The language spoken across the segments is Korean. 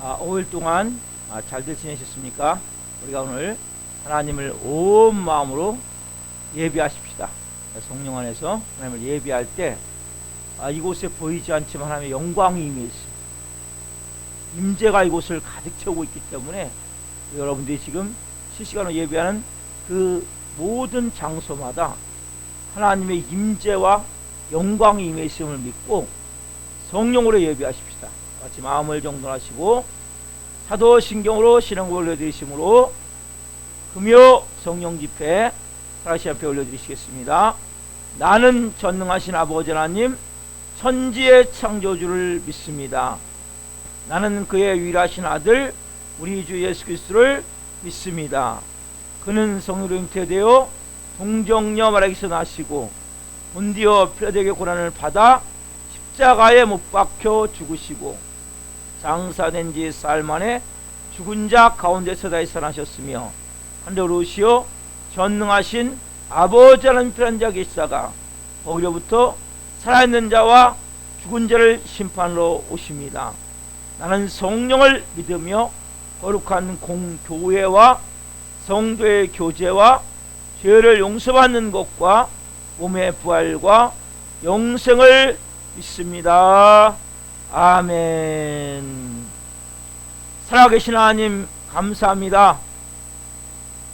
5일 동안 잘들 지내셨습니까? 우리가 오늘 하나님을 온 마음으로 예배하십시다. 성령 안에서 하나님을 예배할 때 이곳에 보이지 않지만 하나님의 영광이 임했습니다. 임재가 이곳을 가득 채우고 있기 때문에 여러분들이 지금 실시간으로 예배하는 그 모든 장소마다 하나님의 임재와 영광이 임했음을 믿고 성령으로 예배하십시다. 같이 마음을 정돈하시고 사도신경으로 신앙을 올려드리심으로 금요 성령 집회 하나님 앞에 올려드리시겠습니다. 나는 전능하신 아버지 하나님 천지의 창조주를 믿습니다. 나는 그의 유일하신 아들 우리 주 예수 그리스도를 믿습니다. 그는 성령으로 잉태되어 동정녀 마리아에게서 나시고 본디오 필라도에게 고난을 받아 십자가에 못 박혀 죽으시고 장사된 지 사흘 만에 죽은 자 가운데서 다시 살아나셨으며 하늘로 오시어 전능하신 아버지 하나님 편한 자 계시다가 거기로부터 살아있는 자와 죽은 자를 심판으로 오십니다. 나는 성령을 믿으며 거룩한 공교회와 성도의 교제와 죄를 용서받는 것과 몸의 부활과 영생을 믿습니다. 아멘. 살아계신 하나님 감사합니다.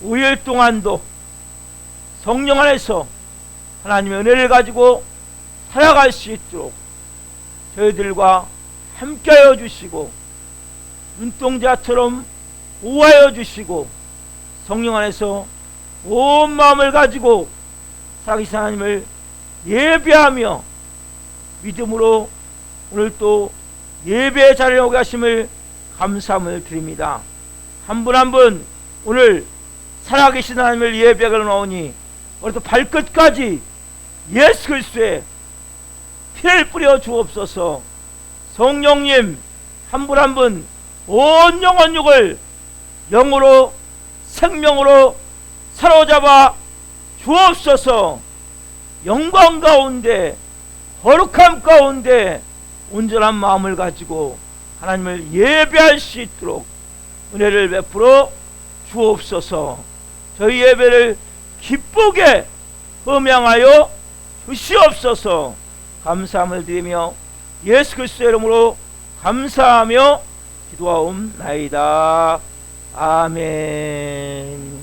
5일 동안도 성령 안에서 하나님의 은혜를 가지고 살아갈 수 있도록 저희들과 함께하여 주시고 눈동자처럼 보호하여 주시고 성령 안에서 온 마음을 가지고 살아계신 하나님을 예배하며 믿음으로 오늘 또 예배의 자리에 오게 하심을 감사함을 드립니다. 한 분 한 분 오늘 살아계신 하나님을 예배하러 나오니 오늘도 발끝까지 예수 그리스도의 피를 뿌려 주옵소서. 성령님 한 분 한 분 온 영혼육을 영으로 생명으로 사로잡아 주옵소서. 영광 가운데 거룩함 가운데 온전한 마음을 가지고 하나님을 예배할 수 있도록 은혜를 베풀어 주옵소서. 저희 예배를 기쁘게 음양하여 주시옵소서. 감사함을 드리며 예수 그리스도의 이름으로 감사하며 기도하옵나이다. 아멘.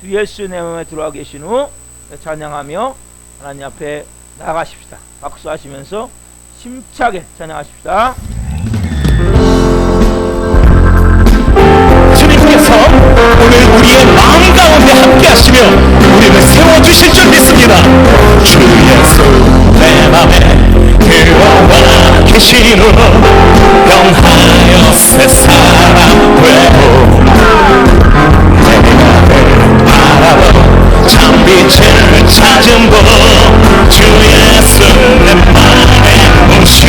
주 예수 내 마음에 들어와 계신 후 찬양하며 하나님 앞에 나아가십시다. 박수하시면서 힘차게 찬양하십시다. 주님께서 오늘 우리의 마음 가운데 함께 하시며 우리를 세워주실 줄 믿습니다. 주 예수 내 맘에 들어와 계시노 영하여 새 사람 되고 내가 늘 바라보 참 빛을 찾은 주 예수 내 맘에 오시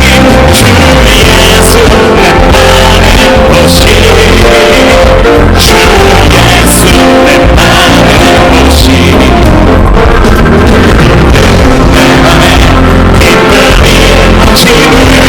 주 예수 내 맘에 오시 주 예수 내 맘에 오시 내 맘에 기쁨이 넘치는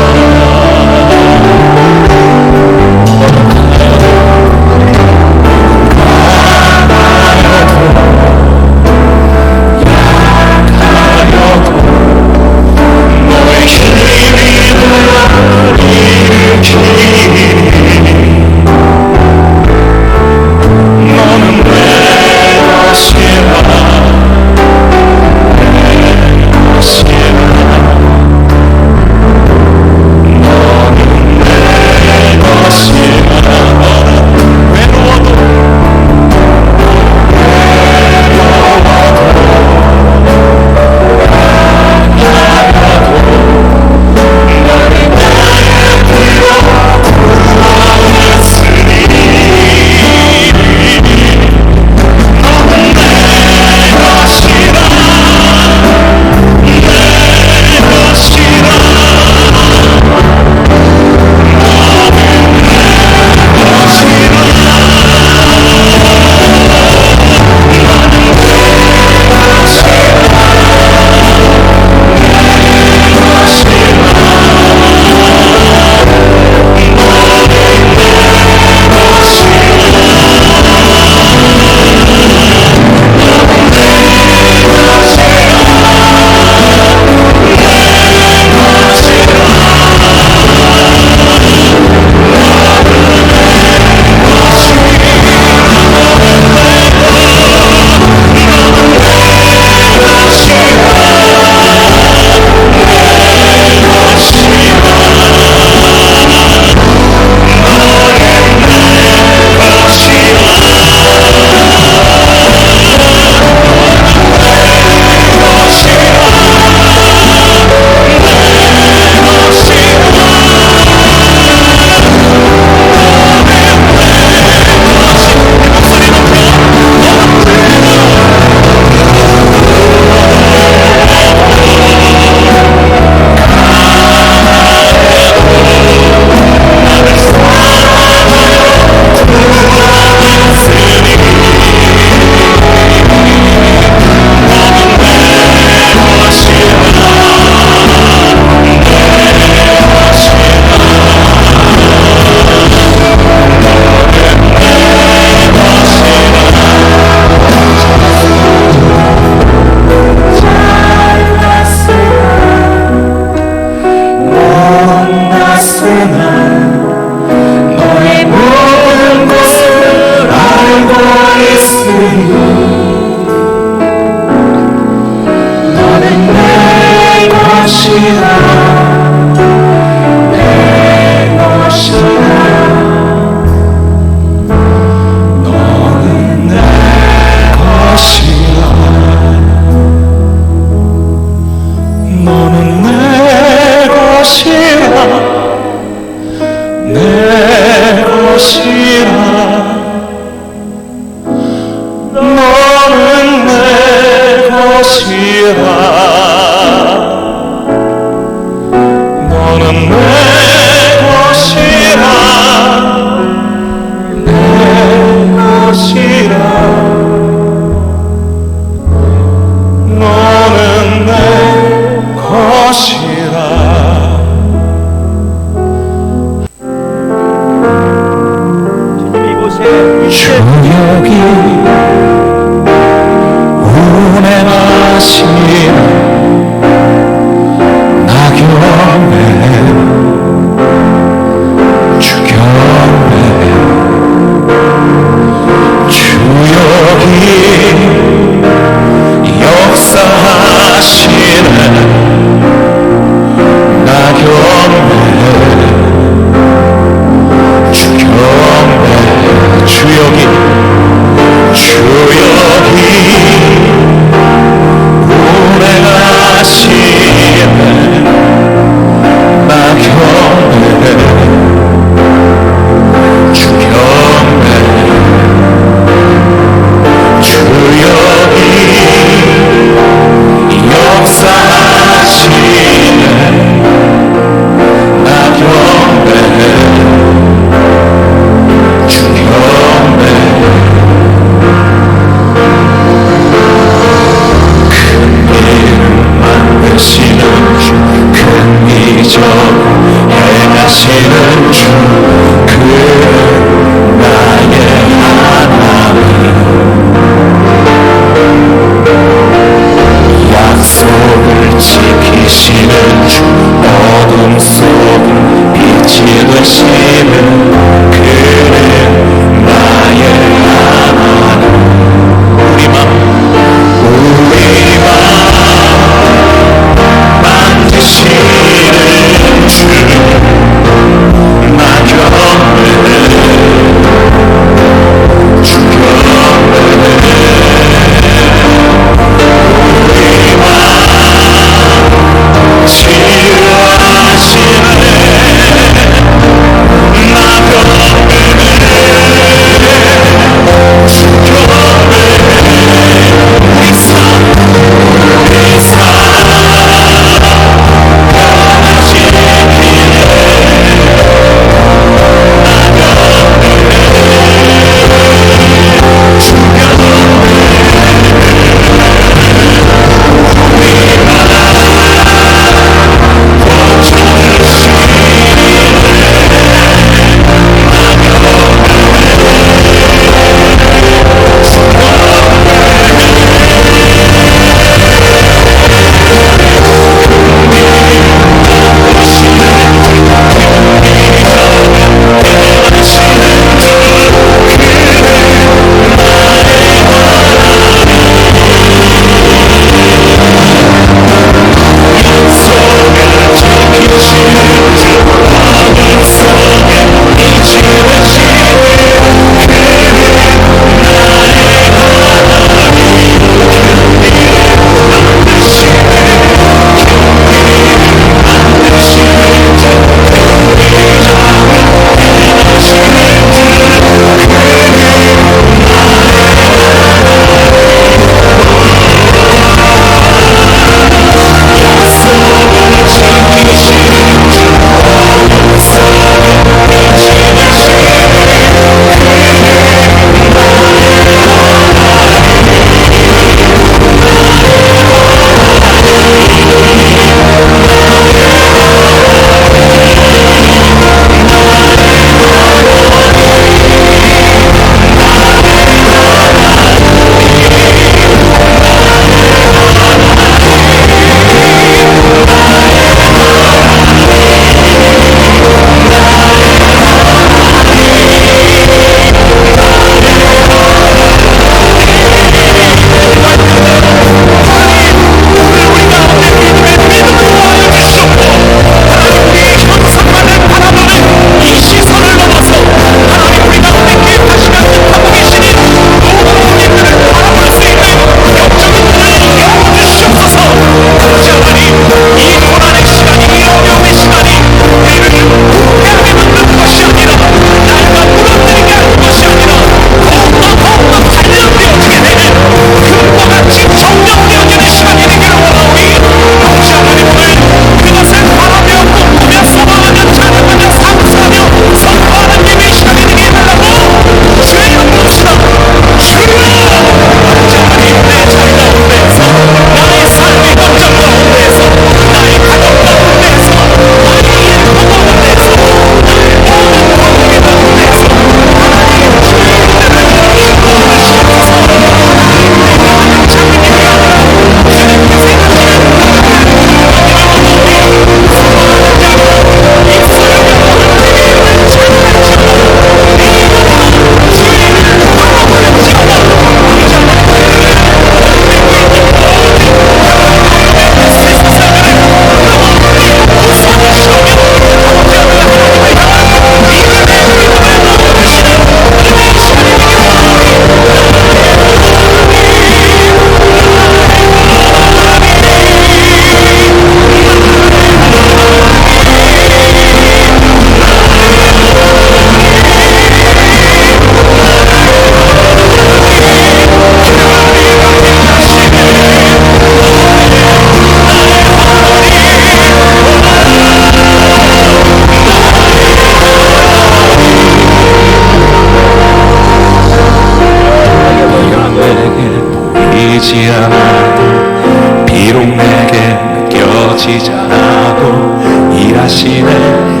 보이지 않아 비록 내게 느껴지지 않아도 일하시네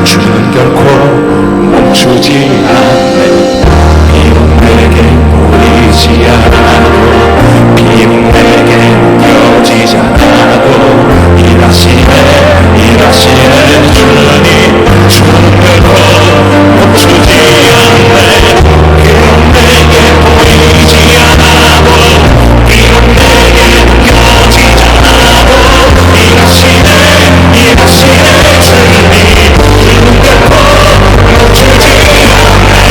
주는 결코 멈추지 않네 비록 내게 보이지 않아도 비록 내게 느껴지지 않아도 일하시네 주는 결코 멈추지 않네 비록 내게 보이지 않아도 비록 내게 느껴지지 않아도 일하시네 주님 주는 결코 멈추지 않네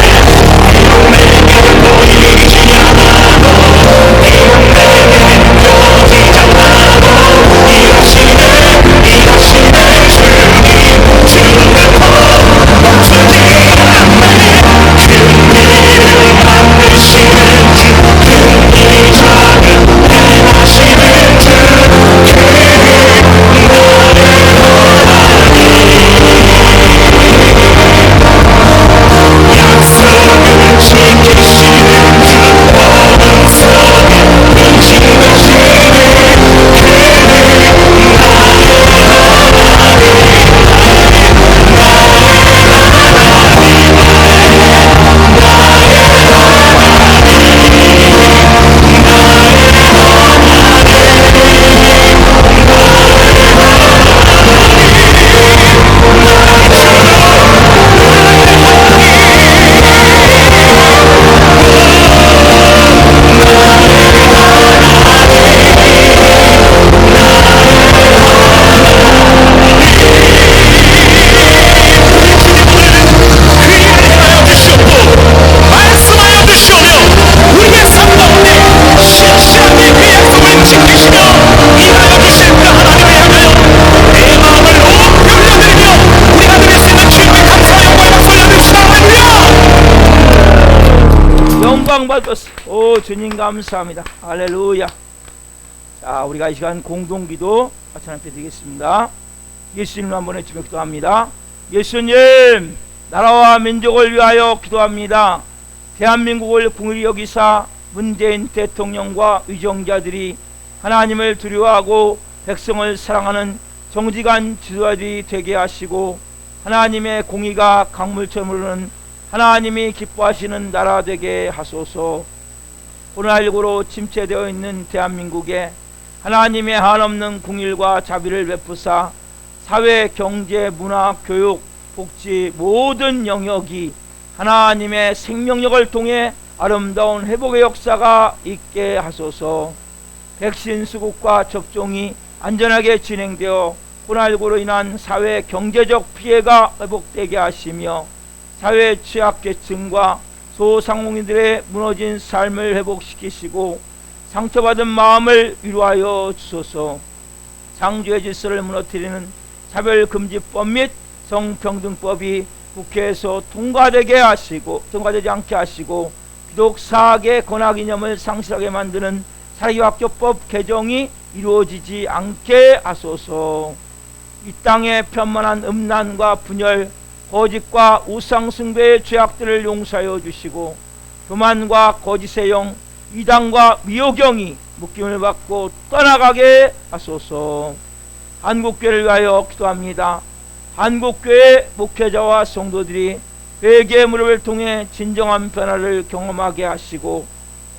비록 내게 보이지 않아도 비록 내게 느껴지지 않아도 일하시네 주님 주는 결코 멈추지 않네 큰 일을 만드시는 주 큰 일이 작은 행하시는 주 약속을 지키시는 주 어둠 속에 인식하시는 말씀하여 주시오며 우리의 삶 가운데 신실하게 그 약속을 지키시며 일하여 주실 그 하나님을 향하여 내 마음을 높이 올려드리며 우리 하늘에 있는 주님께 감사와 영광을 박수 올려드립시다. 할렐루야. 영광 받으소서. 오 주님 감사합니다. 할렐루야. 자, 우리가 이 시간 공동기도 같이 함께 드리겠습니다. 예수님을 한번 외치며 기도합니다. 예수님, 나라와 민족을 위하여 기도합니다. 대한민국을 긍휼히 여기사 문재인 대통령과 의정자들이 하나님을 두려워하고 백성을 사랑하는 정직한 지도자들이 되게 하시고 하나님의 공의가 강물처럼 흐르는 하나님이 기뻐하시는 나라 되게 하소서. 코로나19로 침체되어 있는 대한민국에 하나님의 한없는 긍휼과 자비를 베푸사 사회, 경제, 문화, 교육, 복지 모든 영역이 하나님의 생명력을 통해 아름다운 회복의 역사가 있게 하소서. 백신 수급과 접종이 안전하게 진행되어 코로나19로 인한 사회 경제적 피해가 회복되게 하시며 사회 취약계층과 소상공인들의 무너진 삶을 회복시키시고 상처받은 마음을 위로하여 주소서. 창조의 질서를 무너뜨리는 차별금지법 및 성평등법이 국회에서 통과되지 않게 하시고 기독 사학의 권학 이념을 상실하게 만드는 사립학교법 개정이 이루어지지 않게 하소서. 이 땅의 편만한 음란과 분열, 거짓과 우상숭배의 죄악들을 용서하여 주시고 교만과 거짓의 영, 이단과 미혹영이 묶임을 받고 떠나가게 하소서. 한국교회를 위하여 기도합니다. 한국교회 목회자와 성도들이 회개의 무릎을 통해 진정한 변화를 경험하게 하시고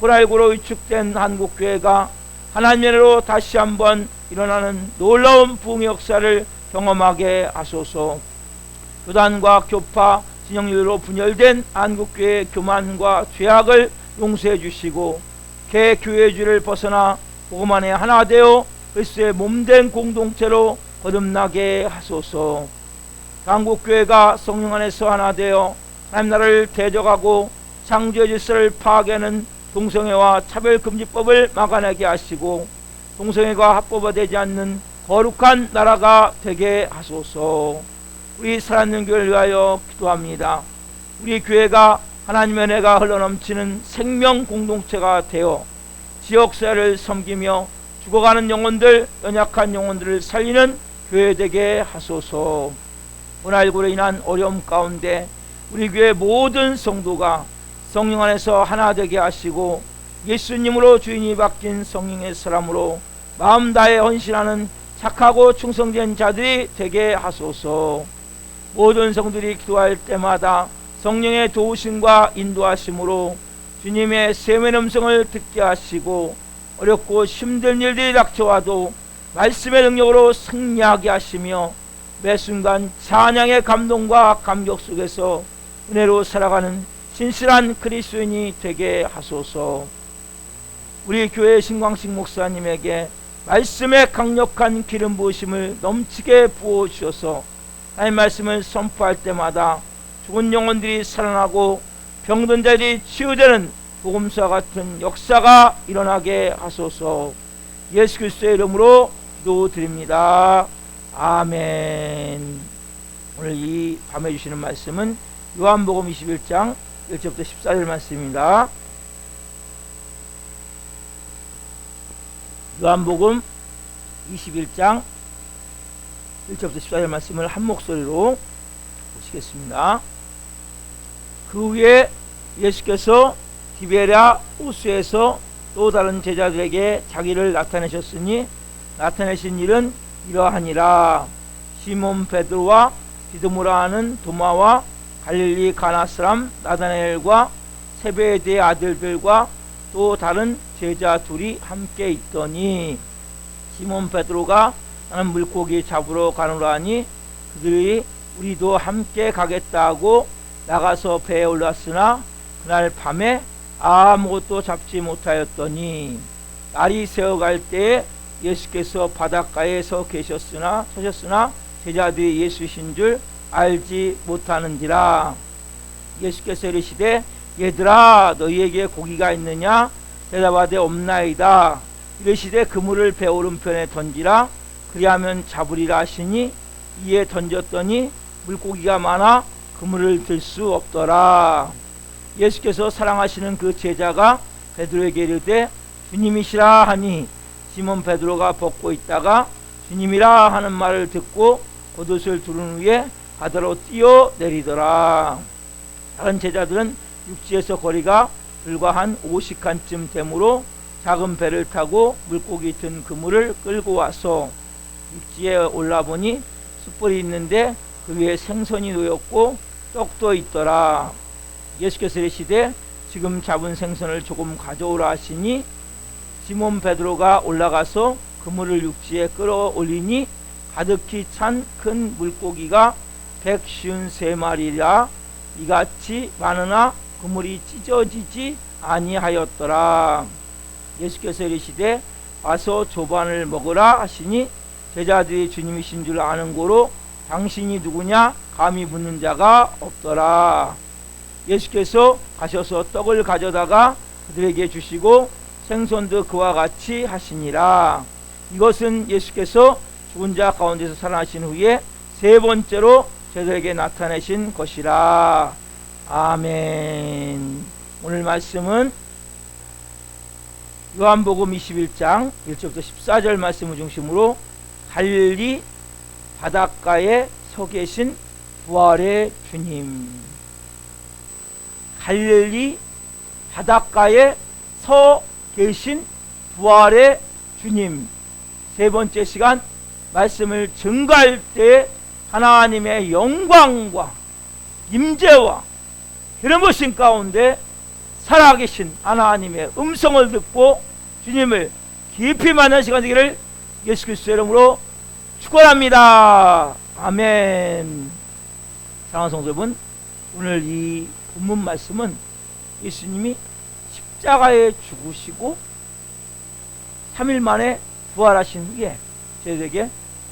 코로나19로 위축된 한국교회가 하나님의 은혜로 다시 한번 일어나는 놀라운 부흥의 역사를 경험하게 하소서. 교단과 교파, 진영으로 분열된 한국교회의 교만과 죄악을 용서해 주시고 개교회주의를 벗어나 복음 안에 하나 되어 그리스도의 몸된 공동체로 거듭나게 하소서. 한국교회가 성령 안에서 하나 되어 하나님 나라를 대적하고 창조의 질서를 파괴하는 동성애와 차별금지법을 막아내게 하시고 동성애가 합법화되지 않는 거룩한 나라가 되게 하소서. 우리 살아있는 교회를 위하여 기도합니다. 우리 교회가 하나님의 은혜가 흘러넘치는 생명 공동체가 되어 지역사회를 섬기며 죽어가는 영혼들, 연약한 영혼들을 살리는 교회 되게 하소서. 코로나19로 인한 어려움 가운데 우리 교회 모든 성도가 성령 안에서 하나 되게 하시고 예수님으로 주인이 바뀐 성령의 사람으로 마음 다해 헌신하는 착하고 충성된 자들이 되게 하소서. 모든 성들이 기도할 때마다 성령의 도우심과 인도하심으로 주님의 세면 음성을 듣게 하시고 어렵고 힘든 일들이 닥쳐와도 말씀의 능력으로 승리하게 하시며 매 순간 찬양의 감동과 감격 속에서 은혜로 살아가는 신실한 그리스도인이 되게 하소서. 우리 교회 신광식 목사님에게 말씀의 강력한 기름 부으심을 넘치게 부어주셔서 하나님 말씀을 선포할 때마다 죽은 영혼들이 살아나고 병든 자들이 치유되는 복음서와 같은 역사가 일어나게 하소서. 예수 그리스도의 이름으로 기도드립니다. 아멘. 오늘 이 밤에 주시는 말씀은 요한복음 21장 1절부터 14절 말씀입니다. 요한복음 21장 1절부터 14절 말씀을 한 목소리로 보시겠습니다. 그 후에 예수께서 디베랴 호수에서 또 다른 제자들에게 자기를 나타내셨으니 나타내신 일은 이러하니라. 시몬 베드로와 디드모라 하는 도마와 갈릴리 가나 사람 나다나엘과 세베대의 아들들과 또 다른 제자 둘이 함께 있더니 시몬 베드로가 나는 물고기 잡으러 가노라 하니 그들이 우리도 함께 가겠다 하고 나가서 배에 올랐으나 그날 밤에 아무것도 잡지 못하였더니 날이 새어갈 때에 예수께서 바닷가에 서셨으나 제자들이 예수신 줄 알지 못하는지라. 예수께서 이르시되 얘들아 너희에게 고기가 있느냐 대답하되 없나이다. 이르시되 그물을 배 오른편에 던지라 그리하면 잡으리라 하시니 이에 던졌더니 물고기가 많아 그물을 들 수 없더라. 예수께서 사랑하시는 그 제자가 베드로에게 이르되 주님이시라 하니 시몬 베드로가 벗고 있다가 주님이라 하는 말을 듣고 겉옷을 두른 후에 바다로 뛰어내리더라. 다른 제자들은 육지에서 거리가 불과 한 50칸쯤 되므로 작은 배를 타고 물고기 든 그물을 끌고 와서 육지에 올라보니 숯불이 있는데 그 위에 생선이 놓였고 떡도 있더라. 예수께서 이르시되 지금 잡은 생선을 조금 가져오라 하시니 시몬 베드로가 올라가서 그물을 육지에 끌어올리니 가득히 찬 큰 물고기가 153마리라 이같이 많으나 그물이 찢어지지 아니하였더라. 예수께서 이르시되 와서 조반을 먹으라 하시니 제자들이 주님이신 줄 아는 고로 당신이 누구냐 감히 묻는 자가 없더라. 예수께서 가셔서 떡을 가져다가 그들에게 주시고 생선도 그와 같이 하시니라. 이것은 예수께서 죽은 자 가운데서 살아나신 후에 세 번째로 제자들에게 나타내신 것이라. 아멘. 오늘 말씀은 요한복음 21장 1절부터 14절 말씀을 중심으로 갈릴리 바닷가에 서 계신 부활의 주님, 갈릴리 바닷가에 서 계신 부활의 주님. 세 번째 시간 말씀을 증거할 때 하나님의 영광과 임재와 기름부으심 가운데 살아계신 하나님의 음성을 듣고 주님을 깊이 만난 시간 되기를 예수 그리스도의 이름으로 축원합니다. 아멘. 사랑하는 성도 여러분, 오늘 이 본문 말씀은 예수님이 십자가에 죽으시고 3일 만에 부활하신 후에 저희들에게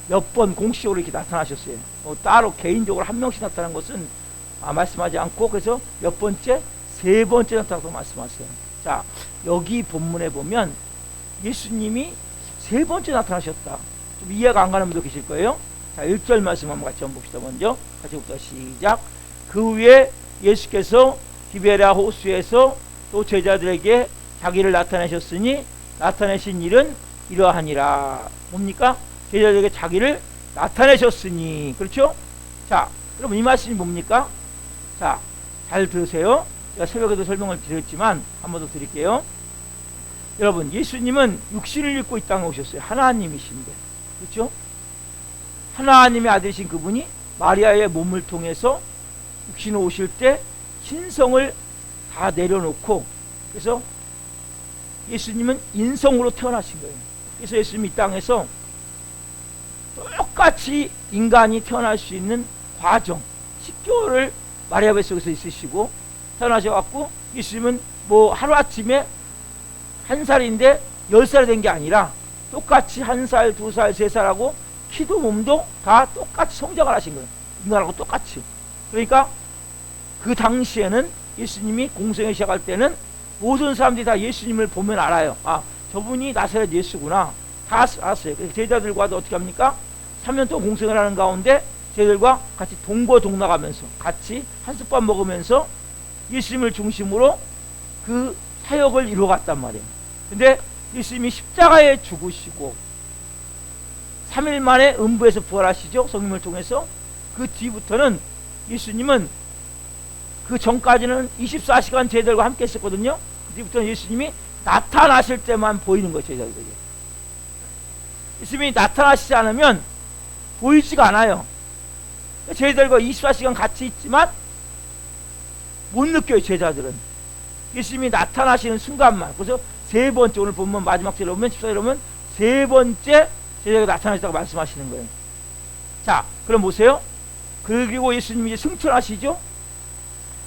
몇 번 공식적으로 이렇게 나타나셨어요. 따로 개인적으로 한 명씩 나타난 것은 말씀하지 않고, 그래서 몇 번째? 세 번째 나타나서 말씀하세요. 자, 여기 본문에 보면 예수님이 세 번째 나타나셨다. 좀 이해가 안 가는 분도 계실 거예요. 자, 1절 말씀 한번 같이 한번 봅시다. 먼저 같이부터 시작. 그 후에 예수께서 디베랴 호수에서 또 제자들에게 자기를 나타내셨으니 나타내신 일은 이러하니라. 뭡니까? 제자들에게 자기를 나타내셨으니. 그렇죠? 자, 그럼 이 말씀이 뭡니까? 자, 잘 들으세요. 제가 새벽에도 설명을 드렸지만 한 번 더 드릴게요. 여러분, 예수님은 육신을 입고 이 땅에 오셨어요. 하나님이신데, 그렇죠? 하나님의 아들이신 그분이 마리아의 몸을 통해서 육신을 오실 때 신성을 다 내려놓고, 그래서 예수님은 인성으로 태어나신 거예요. 그래서 예수님이 이 땅에서 똑같이 인간이 태어날 수 있는 과정 10개월을 마리아 뱃속에서 있으시고 태어나셔갖고, 예수님은 뭐 하루아침에 1살인데 10살이 된 게 아니라 똑같이 1살, 2살, 3살하고 키도 몸도 다 똑같이 성장을 하신 거예요. 인간하고 똑같이. 그러니까 그 당시에는 예수님이 공생을 시작할 때는 모든 사람들이 다 예수님을 보면 알아요. 아, 저분이 나사렛 예수구나. 다 알았어요. 그래서 제자들과도 어떻게 합니까? 3년 동안 공생을 하는 가운데 제자들과 같이 동거동락하면서 같이 한솥밥 먹으면서 예수님을 중심으로 그 사역을 이루어갔단 말이에요. 근데 예수님이 십자가에 죽으시고 3일 만에 음부에서 부활하시죠. 성령을 통해서. 그 뒤부터는 예수님은, 그 전까지는 24시간 제자들과 함께 했었거든요. 그 뒤부터는 예수님이 나타나실 때만 보이는 거예요. 제자들에게. 예수님이 나타나시지 않으면 보이지가 않아요. 제자들과 24시간 같이 있지만 못 느껴요. 제자들은 예수님이 나타나시는 순간만. 그래서 세 번째, 오늘 보면 마지막 절에 보면 14절에 보면 세 번째 제자가 나타나셨다고 말씀하시는 거예요. 자, 그럼 보세요. 그리고 예수님이 이제 승천하시죠.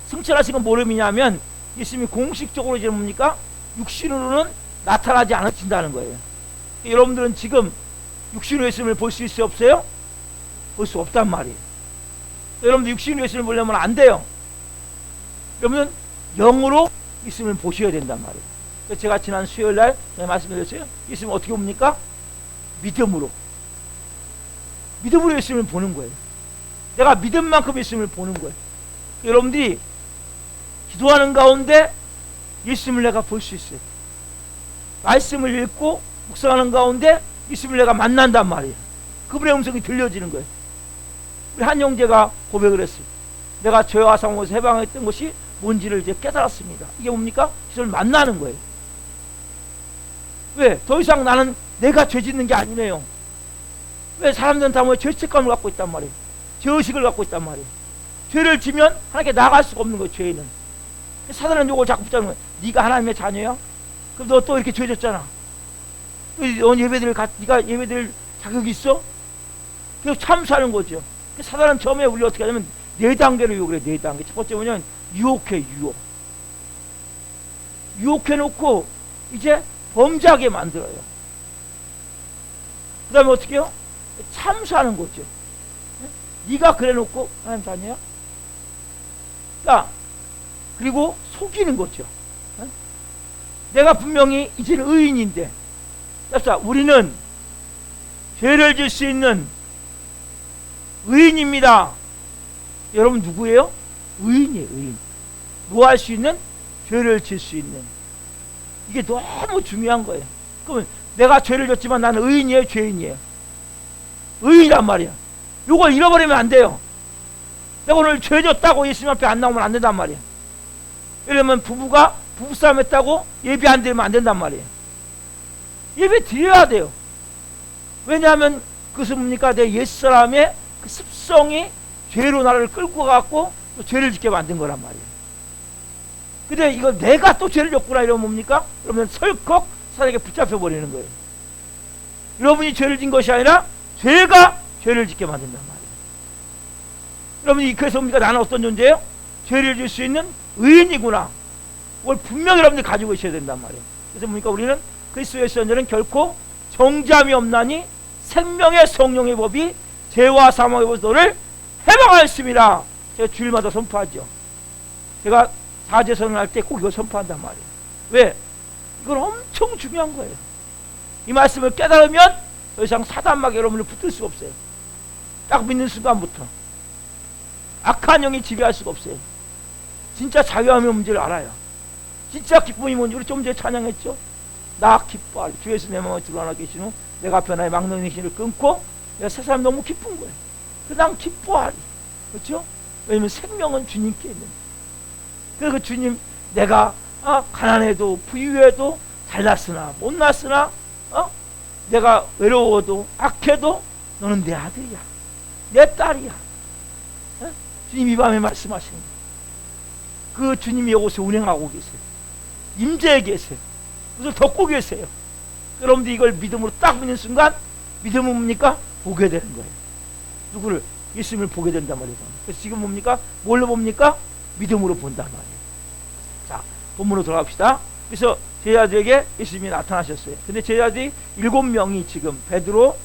승천하신 건 뭘 의미냐면 예수님이 공식적으로 이제 뭡니까? 육신으로는 나타나지 않으신다는 거예요. 여러분들은 지금 육신으로 예수님을 볼 수 있어요? 없어요? 볼 수 없단 말이에요. 여러분들 육신으로 예수님을 보려면 안 돼요. 여러분은 영으로 예수님을 보셔야 된단 말이에요. 그래서 제가 지난 수요일날 말씀드렸어요. 예수님 어떻게 봅니까? 믿음으로. 믿음으로 예수님을 보는 거예요. 내가 믿은 만큼 예수님을 보는 거예요. 여러분들이 기도하는 가운데 예수님을 내가 볼 수 있어요. 말씀을 읽고 묵상하는 가운데 예수님을 내가 만난단 말이에요. 그분의 음성이 들려지는 거예요. 우리 한 형제가 고백을 했어요. 내가 죄와 사망에서 해방했던 것이 뭔지를 이제 깨달았습니다. 이게 뭡니까? 예수님을 만나는 거예요. 왜? 더 이상 나는 내가 죄 짓는 게 아니네요. 왜? 사람들은 다 뭐 죄책감을 갖고 있단 말이에요. 죄의식을 갖고 있단 말이에요. 죄를 지면 하나님께 나갈 수가 없는 거예요. 죄인은. 사단은 요걸 자꾸 붙잡는 거예요. 네가 하나님의 자녀야? 그럼 너 또 이렇게 죄 졌잖아. 너 네가 예배드릴 자격이 있어? 그래서 참수하는 거죠. 사단은 처음에 우리 어떻게 하냐면 4단계로 유혹을 해요. 4단계. 첫 번째 뭐냐면 유혹해. 유혹해놓고 이제 범죄하게 만들어요. 그 다음에 어떻게 해요? 참수하는 거죠. 네가 그래놓고 하나님 자녀야? 그러니까 그리고 속이는 거죠. 내가 분명히 이제는 의인인데, 자, 우리는 죄를 질 수 있는 의인입니다. 여러분 누구예요? 의인이에요. 의인. 뭐 할 수 있는? 죄를 질 수 있는. 이게 너무 중요한 거예요. 그러면 내가 죄를 졌지만 나는 의인이에요? 죄인이에요? 의인이란 말이야. 이걸 잃어버리면 안 돼요. 내가 오늘 죄 졌다고 예수님 앞에 안 나오면 안 된단 말이야. 이러면 부부가 부부싸움 했다고 예배 안 드리면 안 된단 말이에요. 예배 드려야 돼요. 왜냐하면 그것은 뭡니까? 내 옛사람의 그 습성이 죄로 나를 끌고 가고 또 죄를 짓게 만든 거란 말이에요. 근데 이거 내가 또 죄를 졌구나 이러면 뭡니까? 그러면 설컥 사단에게 붙잡혀 버리는 거예요. 여러분이 죄를 진 것이 아니라 죄가 죄를 짓게 만든단 말이에요. 여러분이 그래서 뭡니까? 나는 어떤 존재예요? 죄를 질 수 있는 의인이구나. 그걸 분명히 여러분들이 가지고 있어야 된단 말이에요. 그래서 뭡니까? 우리는 그리스도의 연자는 결코 정죄함이 없나니 생명의 성령의 법이 죄와 사망의 법에서 너를 해방하였습니다. 제가 주일마다 선포하죠. 제가 사제선을 할 때 꼭 이거 선포한단 말이에요. 왜? 이건 엄청 중요한 거예요. 이 말씀을 깨달으면 더 이상 사단막 여러분을 붙들 수가 없어요. 딱 믿는 순간부터 악한 영이 지배할 수가 없어요. 진짜 자유함의 문제를 알아요. 진짜 기쁨이 뭔지 우리 좀 전에 찬양했죠. 나 기뻐하리 주 예수 내 마음에 들어와 계신 후 내가 앞에 나의 막론의 신을 끊고 내가 세상이 너무 기쁜 거예요. 난 기뻐하리. 그렇죠? 왜냐면 생명은 주님께 있는. 그래서 그 주님, 내가 가난해도 부유해도 잘났으나 못났으나 내가 외로워도 악해도 너는 내 아들이야, 내 딸이야. 주님 이 밤에 말씀하시는 그 주님이 이곳에 운행하고 계세요. 임재해 계세요. 그것을 덮고 계세요. 여러분들 이걸 믿음으로 딱 믿는 순간 믿음은 뭡니까? 보게 되는 거예요. 누구를? 예수님을 보게 된단 말이에요. 그래서 지금 뭡니까? 뭘로 봅니까? 믿음으로 본단 말이에요. 자, 본문으로 돌아갑시다. 그래서 제자들에게 예수님이 나타나셨어요. 근데 제자들이 7명이 지금 베드로,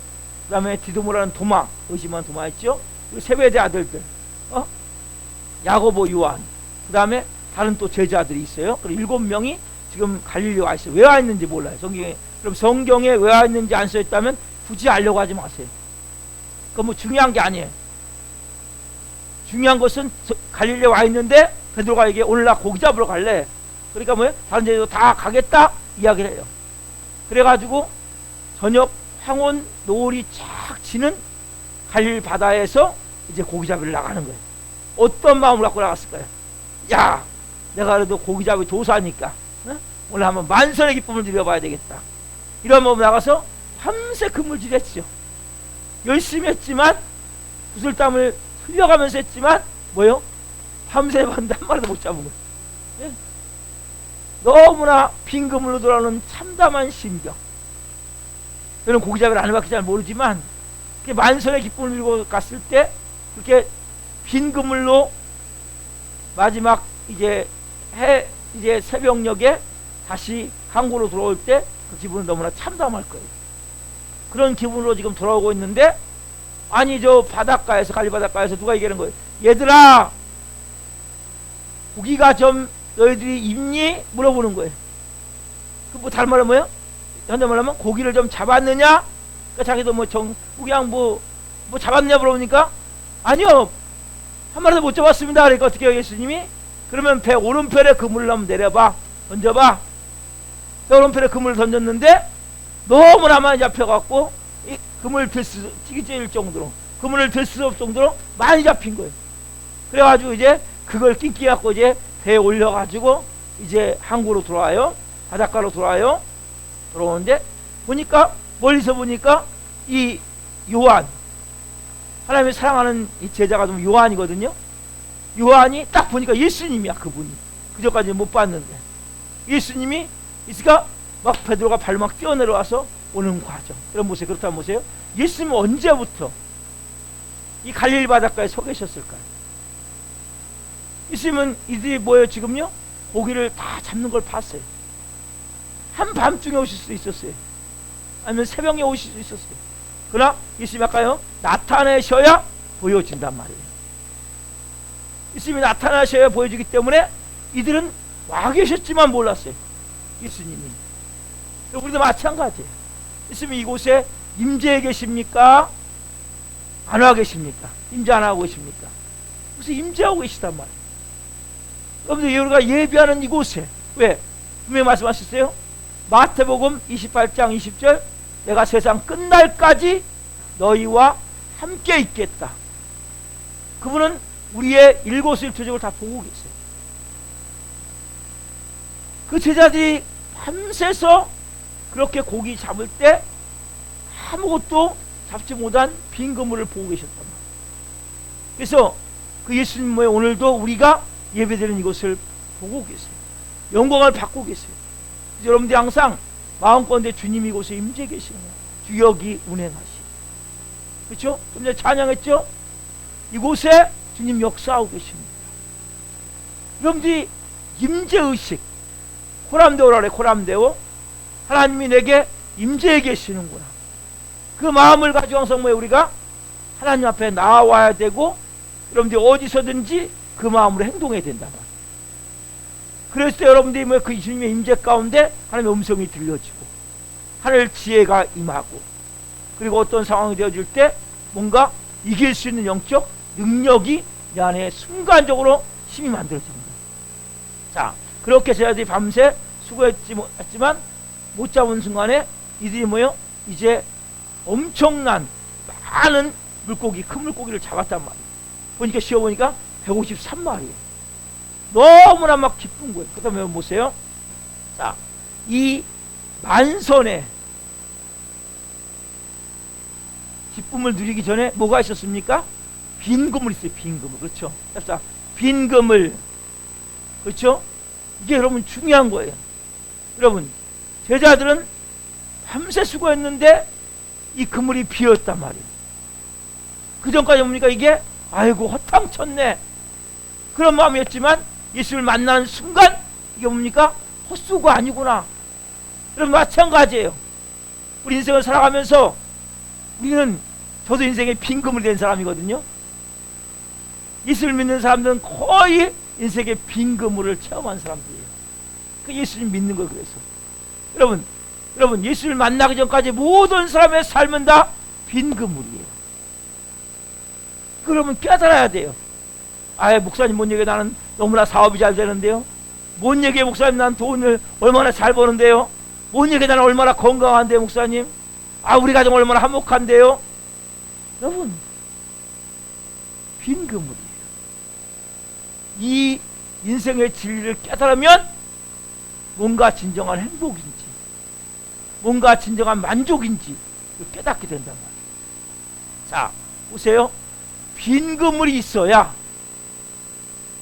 그 다음에 디도모라는 도마, 의심한 도마 있죠? 그리고 세베대 아들들, 야고보, 요한, 그 다음에 다른 또 제자들이 있어요. 그리고 7명이 지금 갈릴리에 와 있어요. 왜 와 있는지 몰라요, 성경에. 그럼 성경에 왜 와 있는지 안 써있다면 굳이 알려고 하지 마세요. 그건 뭐 중요한 게 아니에요. 중요한 것은 갈릴리에 와 있는데 베드로가 이게 오늘 나 고기 잡으러 갈래. 그러니까 뭐예요? 다른 데도 다 가겠다 이야기를 해요. 그래가지고 저녁 황혼 노을이 쫙 지는 갈릴 바다에서 이제 고기 잡으러 나가는 거예요. 어떤 마음을 갖고 나갔을까요? 야, 내가 그래도 고기 잡이 도사니까 오늘 한번 만선의 기쁨을 누려봐야 되겠다. 이런 마음으로 나가서 밤새 그물질했죠. 열심히 했지만 구슬땀을 흘려가면서 했지만 뭐요? 밤새 봤는데 한 마리도 못 잡은 거예요. 예? 너무나 빈 그물로 돌아오는 참담한 심경. 저는 고기 잡이를 안 해봤기 잘 모르지만 만선의 기쁨을 누리고 갔을 때 그렇게 빈 그물로 마지막 이제 새벽녘에 다시 항구로 돌아올 때 그 기분은 너무나 참담할 거예요. 그런 기분으로 지금 돌아오고 있는데, 아니 저 바닷가에서, 갈리 바닷가에서 누가 얘기하는 거예요? 얘들아, 고기가 좀 너희들이 입니? 물어보는 거예요. 그 뭐 다른 말은 뭐예요? 현대말로 하면 고기를 좀 잡았느냐? 그러니까 자기도 그냥 뭐 잡았느냐 물어보니까 아니요, 한 마리도 못 잡았습니다. 그러니까 어떻게 해요, 예수님이? 그러면 배 오른편에 그물을 한번 내려봐, 던져봐. 배 오른편에 그물을 던졌는데 너무나 많이 잡혀갖고 이 그물 찢어질 정도로, 그물을 들 수 없을 정도로 많이 잡힌 거예요. 그래가지고 이제 그걸 낑끼 갖고 이제 배에 올려가지고 이제 항구로 돌아와요. 바닷가로 돌아와요. 돌아오는데 보니까, 멀리서 보니까 이 요한, 하나님이 사랑하는 이 제자가 좀 요한이거든요. 요한이 딱 보니까 예수님이야. 그분이 그전까지 못 봤는데 예수님이 있으니까 막 베드로가 발로 막 뛰어내려와서 오는 과정. 여러분 보세요. 그렇다면 보세요. 예수님은 언제부터 이 갈릴리 바닷가에 서 계셨을까요? 예수님은 이들이 뭐예요? 지금요? 고기를 다 잡는 걸 봤어요. 한밤중에 오실 수도 있었어요. 아니면 새벽에 오실 수 있었어요. 그러나 예수님이 아까요, 나타내셔야 보여진단 말이에요. 예수님이 나타나셔야 보여주기 때문에 이들은 와 계셨지만 몰랐어요. 예수님이. 우리도 마찬가지예요. 예수님이 이곳에 임재해 계십니까? 안 와 계십니까? 임재 안 하고 계십니까? 그래서 임재하고 계시단 말이에요. 여러분들, 우리가 예비하는 이곳에, 왜? 분명히 말씀하셨어요. 마태복음 28장 20절, 내가 세상 끝날까지 너희와 함께 있겠다. 그분은 우리의 일거수일투족을 다 보고 계세요. 그 제자들이 밤새서 그렇게 고기 잡을 때 아무것도 잡지 못한 빈 그물을 보고 계셨단 말이에요. 그래서 그 예수님의 오늘도 우리가 예배드리는 이것을 보고 계세요. 영광을 받고 계세요. 여러분들이 항상 마음건대 주님이 이곳에 임재 계시는 거예요. 주역이 운행하시. 그렇죠? 좀 전에 찬양했죠? 이곳에 주님 역사하고 계십니다. 여러분들이 임재의식, 코람데오라 그래. 코람데오. 하나님이 내게 임재해 계시는구나. 그 마음을 가지고 항상 우리가 하나님 앞에 나와야 되고, 여러분들이 어디서든지 그 마음으로 행동해야 된다. 그랬을 때 여러분들이 그 주님의 임재 가운데 하나님의 음성이 들려지고 하늘 지혜가 임하고, 그리고 어떤 상황이 되어질 때 뭔가 이길 수 있는 영적 능력이 내 안에 순간적으로 힘이 만들어지는 거예요. 자, 그렇게 제자들이 밤새 수고했지만 못 잡은 순간에 이들이 이제 엄청난 많은 물고기, 큰 물고기를 잡았단 말이에요. 보니까 쉬어보니까 153마리예요. 너무나 막 기쁜 거예요. 그 다음에 보세요. 자, 이 만선의 기쁨을 누리기 전에 뭐가 있었습니까? 빈 그물 있어요. 빈 그물. 그렇죠? 빈 그물. 그렇죠? 이게 여러분 중요한 거예요. 여러분, 제자들은 밤새 수고했는데 이 그물이 비었단 말이에요. 그 전까지 뭡니까? 이게 아이고 허탕쳤네 그런 마음이었지만 예수를 만나는 순간 이게 뭡니까? 헛수고가 아니구나. 여러분, 마찬가지예요. 우리 인생을 살아가면서 우리는, 저도 인생의 빈 그물이 된 사람이거든요. 예수를 믿는 사람들은 거의 인생의 빈 그물을 체험한 사람들이에요. 그 예수님 믿는 거예요. 그래서 여러분 예수를 만나기 전까지 모든 사람의 삶은 다 빈 그물이에요. 그러면 깨달아야 돼요. 아예 목사님 뭔 얘기해, 나는 너무나 사업이 잘 되는데요. 뭔 얘기해 목사님, 난 돈을 얼마나 잘 버는데요. 뭔 얘기해, 나는 얼마나 건강한데요 목사님. 아, 우리 가정 얼마나 화목한데요. 여러분, 빈 그물이에요. 이 인생의 진리를 깨달으면 뭔가 진정한 행복인지, 뭔가 진정한 만족인지 깨닫게 된단 말이에요. 자, 보세요. 빈 그물이 있어야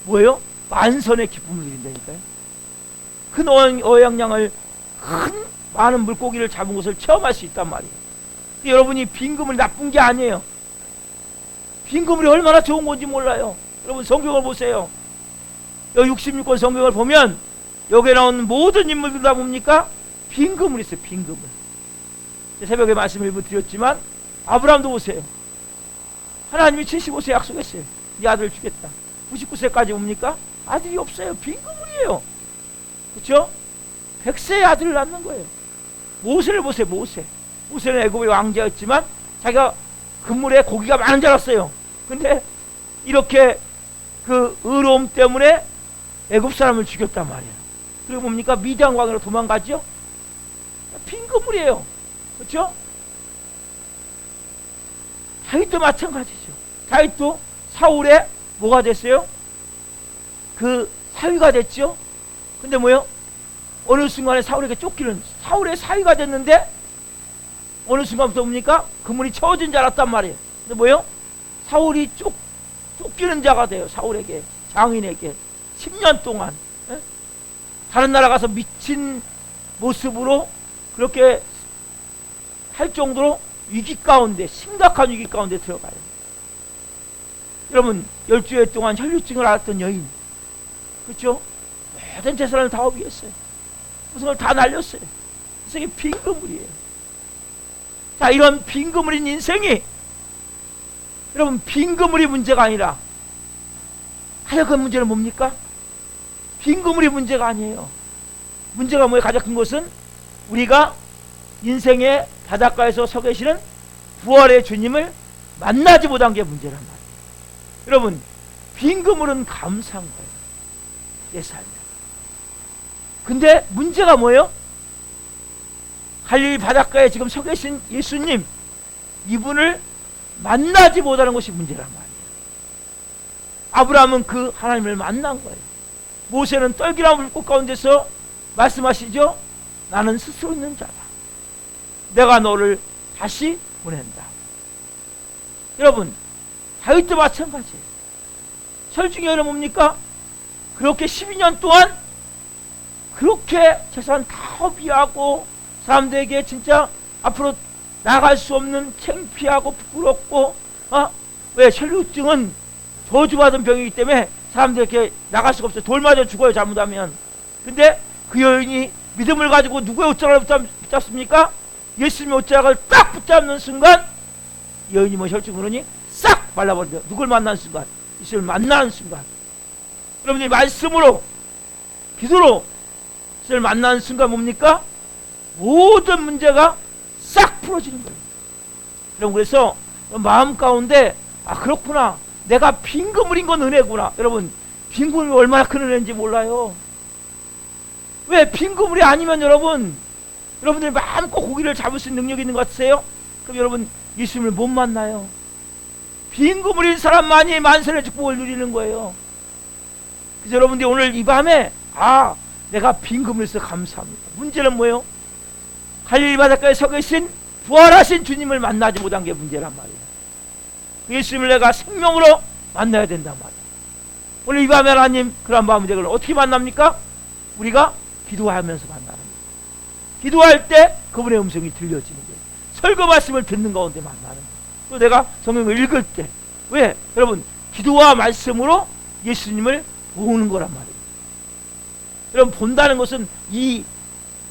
뭐예요? 만선의 기쁨을 누린다니까요. 큰 어양량을, 큰 많은 물고기를 잡은 것을 체험할 수 있단 말이에요. 여러분이 빈 그물이 나쁜 게 아니에요. 빈 그물이 얼마나 좋은 건지 몰라요. 여러분, 성경을 보세요. 여기 66권 성경을 보면 여기에 나오는 모든 인물들 다 뭡니까? 빈 그물이 있어요. 빈 그물. 새벽에 말씀 일부 드렸지만 아브라함도 보세요. 하나님이 75세 약속했어요. 네 아들을 주겠다. 99세까지 뭡니까? 아들이 없어요. 빈 그물이에요. 그렇죠? 100세의 아들을 낳는 거예요. 모세를 보세요. 모세는 애굽의 왕자였지만 자기가 그물에 고기가 많은 줄 알았어요. 근데 이렇게 그 의로움 때문에 애굽 사람을 죽였단 말이에요. 그리고 뭡니까? 미디안 왕으로 도망가죠. 빈 그물이에요. 그렇죠? 다윗도 마찬가지죠. 다윗도 사울의 뭐가 됐어요? 그 사위가 됐죠. 근데 뭐요? 어느 순간에 사울에게 사울의 사위가 됐는데 어느 순간부터 뭡니까? 그물이 채워진 줄 알았단 말이에요. 근데 뭐요? 사울이 쫓기는 자가 돼요. 사울에게, 장인에게 10년 동안. 에? 다른 나라 가서 미친 모습으로 그렇게 할 정도로 위기 가운데, 심각한 위기 가운데 들어가요. 여러분, 12회 동안 혈류증을 앓았던 여인, 그렇죠? 모든 재산을 다 허비했어요. 무슨 걸 다 날렸어요. 인생이 빈 그물이에요. 자, 이런 빈 그물인 인생이, 여러분, 빈 그물이 문제가 아니라 가장 문제는 뭡니까? 빈 그물이 문제가 아니에요. 문제가 뭐예요? 가장 큰 것은 우리가 인생의 바닷가에서 서 계시는 부활의 주님을 만나지 못한 게 문제란 말이에요. 여러분, 빈 그물은 감사한 거예요. 내 삶에. 근데 문제가 뭐예요? 갈릴리 바닷가에 지금 서 계신 예수님, 이분을 만나지 못하는 것이 문제란 말이에요. 아브라함은 그 하나님을 만난 거예요. 모세는 떨기나 물꽃 가운데서 말씀하시죠. 나는 스스로 있는 자다. 내가 너를 다시 보낸다. 여러분, 다윗도 마찬가지예요. 설중에는 뭡니까? 그렇게 12년 동안 그렇게 재산 다 허비하고 사람들에게 진짜 앞으로 나갈 수 없는 창피하고 부끄럽고, 왜? 혈류증은 저주받은 병이기 때문에 사람들에게 나갈 수가 없어요. 돌 맞아 죽어요, 잘못하면. 근데 그 여인이 믿음을 가지고 누구의 옷장을 붙잡습니까? 예수님의 옷장을 딱 붙잡는 순간 여인이 뭐 혈증 그러니 싹 발라버려요. 누굴 만나는 순간, 예수님을 만나는 순간. 여러분들이 말씀으로, 기도로 예수님을 만나는 순간 뭡니까? 모든 문제가 싹 풀어지는 거예요. 여러분, 그래서 마음 가운데 그렇구나, 내가 빈 그물인 건 은혜구나. 여러분, 빈 그물이 얼마나 큰 은혜인지 몰라요. 왜? 빈 그물이 아니면 여러분들이 마음껏 고기를 잡을 수 있는 능력이 있는 것 같으세요? 그럼 여러분, 예수님을 못 만나요. 빈 그물인 사람만이 만선의 축복을 누리는 거예요. 그래서 여러분들이 오늘 이 밤에 내가 빈 그물에서 감사합니다. 문제는 뭐예요? 갈릴리 바닷가에 서 계신 부활하신 주님을 만나지 못한 게 문제란 말이에요. 예수님을 내가 생명으로 만나야 된단 말이에요. 오늘 이 밤에 하나님 그런 마음을 어떻게 만납니까? 우리가 기도하면서 만나는 거예요. 기도할 때 그분의 음성이 들려지는 거예요. 설교 말씀을 듣는 가운데 만나는 거예요. 또 내가 성경을 읽을 때, 왜? 여러분, 기도와 말씀으로 예수님을 보는 거란 말이에요. 여러분, 본다는 것은